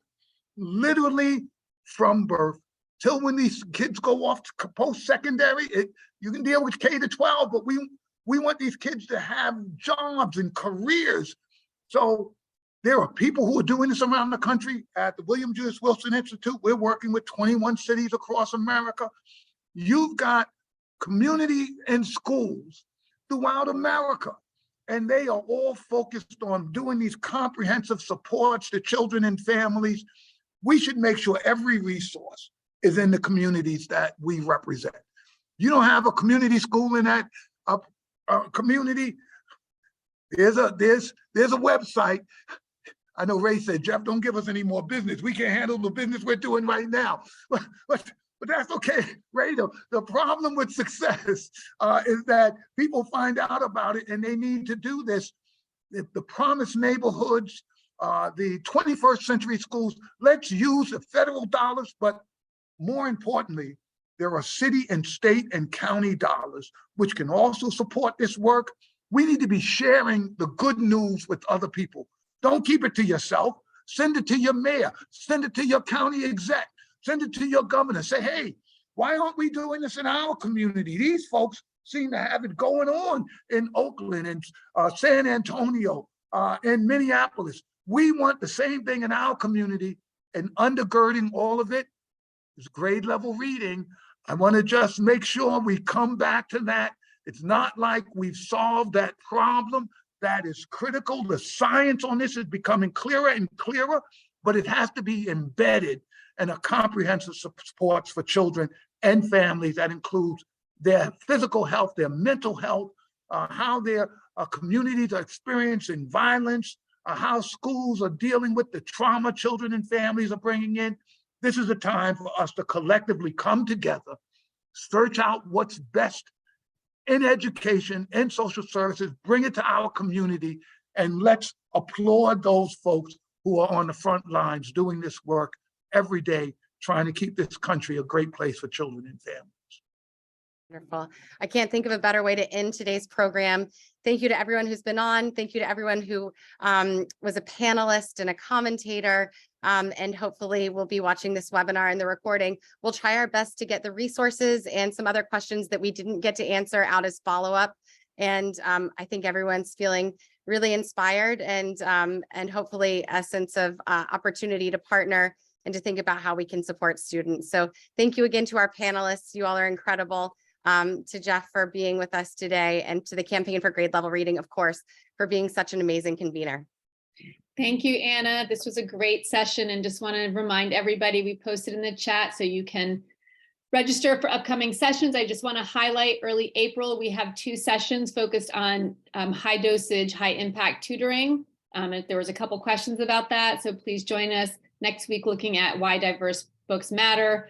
literally from birth till when these kids go off to post-secondary. You can deal with K-12, but we want these kids to have jobs and careers. So there are people who are doing this around the country. At the William Jewis Wilson Institute, we're working with 21 cities across America. You've got community and schools throughout America, and they are all focused on doing these comprehensive supports to children and families. We should make sure every resource is in the communities that we represent. You don't have a community school in that community. There's a website. I know Ray said, Jeff, don't give us any more business. We can't handle the business we're doing right now. But but that's okay, right? The problem with success is that people find out about it and they need to do this. The promised neighborhoods, the 21st century schools, let's use the federal dollars, but more importantly, there are city and state and county dollars, which can also support this work. We need to be sharing the good news with other people. Don't keep it to yourself. Send it to your mayor, send it to your county exec, send it to your governor. Say, hey, why aren't we doing this in our community? These folks seem to have it going on in Oakland and San Antonio and Minneapolis. We want the same thing in our community, and undergirding all of it is grade level reading. I want to just make sure we come back to that. It's not like we've solved that problem. That is critical. The science on this is becoming clearer and clearer, but it has to be embedded in a comprehensive supports for children and families that includes their physical health, their mental health, how their communities are experiencing violence, how schools are dealing with the trauma children and families are bringing in. This is a time for us to collectively come together, search out what's best in education and social services, bring it to our community, and let's applaud those folks who are on the front lines doing this work every day, trying to keep this country a great place for children and families. Wonderful. I can't think of a better way to end today's program. Thank you to everyone who's been on. Thank you to everyone who was a panelist and a commentator. And hopefully we'll be watching this webinar and the recording. We'll try our best to get the resources and some other questions that we didn't get to answer out as follow-up. And I think everyone's feeling really inspired and hopefully a sense of opportunity to partner and to think about how we can support students. So thank you again to our panelists. You all are incredible. To Jeff for being with us today, and to the Campaign for Grade Level Reading, of course, for being such an amazing convener. Thank you, Anna. This was a great session, and just want to remind everybody, we posted in the chat so you can register for upcoming sessions. I just want to highlight early April, we have 2 sessions focused on high dosage, high impact tutoring. There was a couple questions about that, so please join us next week looking at why diverse books matter.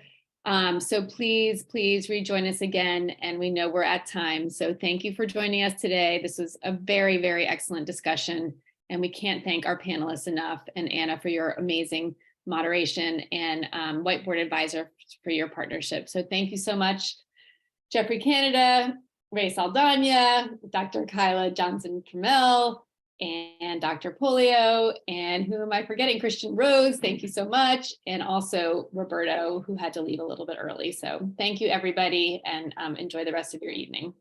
So please rejoin us again, and we know we're at time. So thank you for joining us today. This was a very, very excellent discussion, and we can't thank our panelists enough, and Anna for your amazing moderation, and Whiteboard Advisor for your partnership. So thank you so much, Jeffrey Canada, Ray Saldana, Dr. Kyla Johnson-Trammell, and Dr. Polio, and who am I forgetting? Christian Rose, thank you so much. And also Roberto, who had to leave a little bit early. So thank you, everybody, and enjoy the rest of your evening.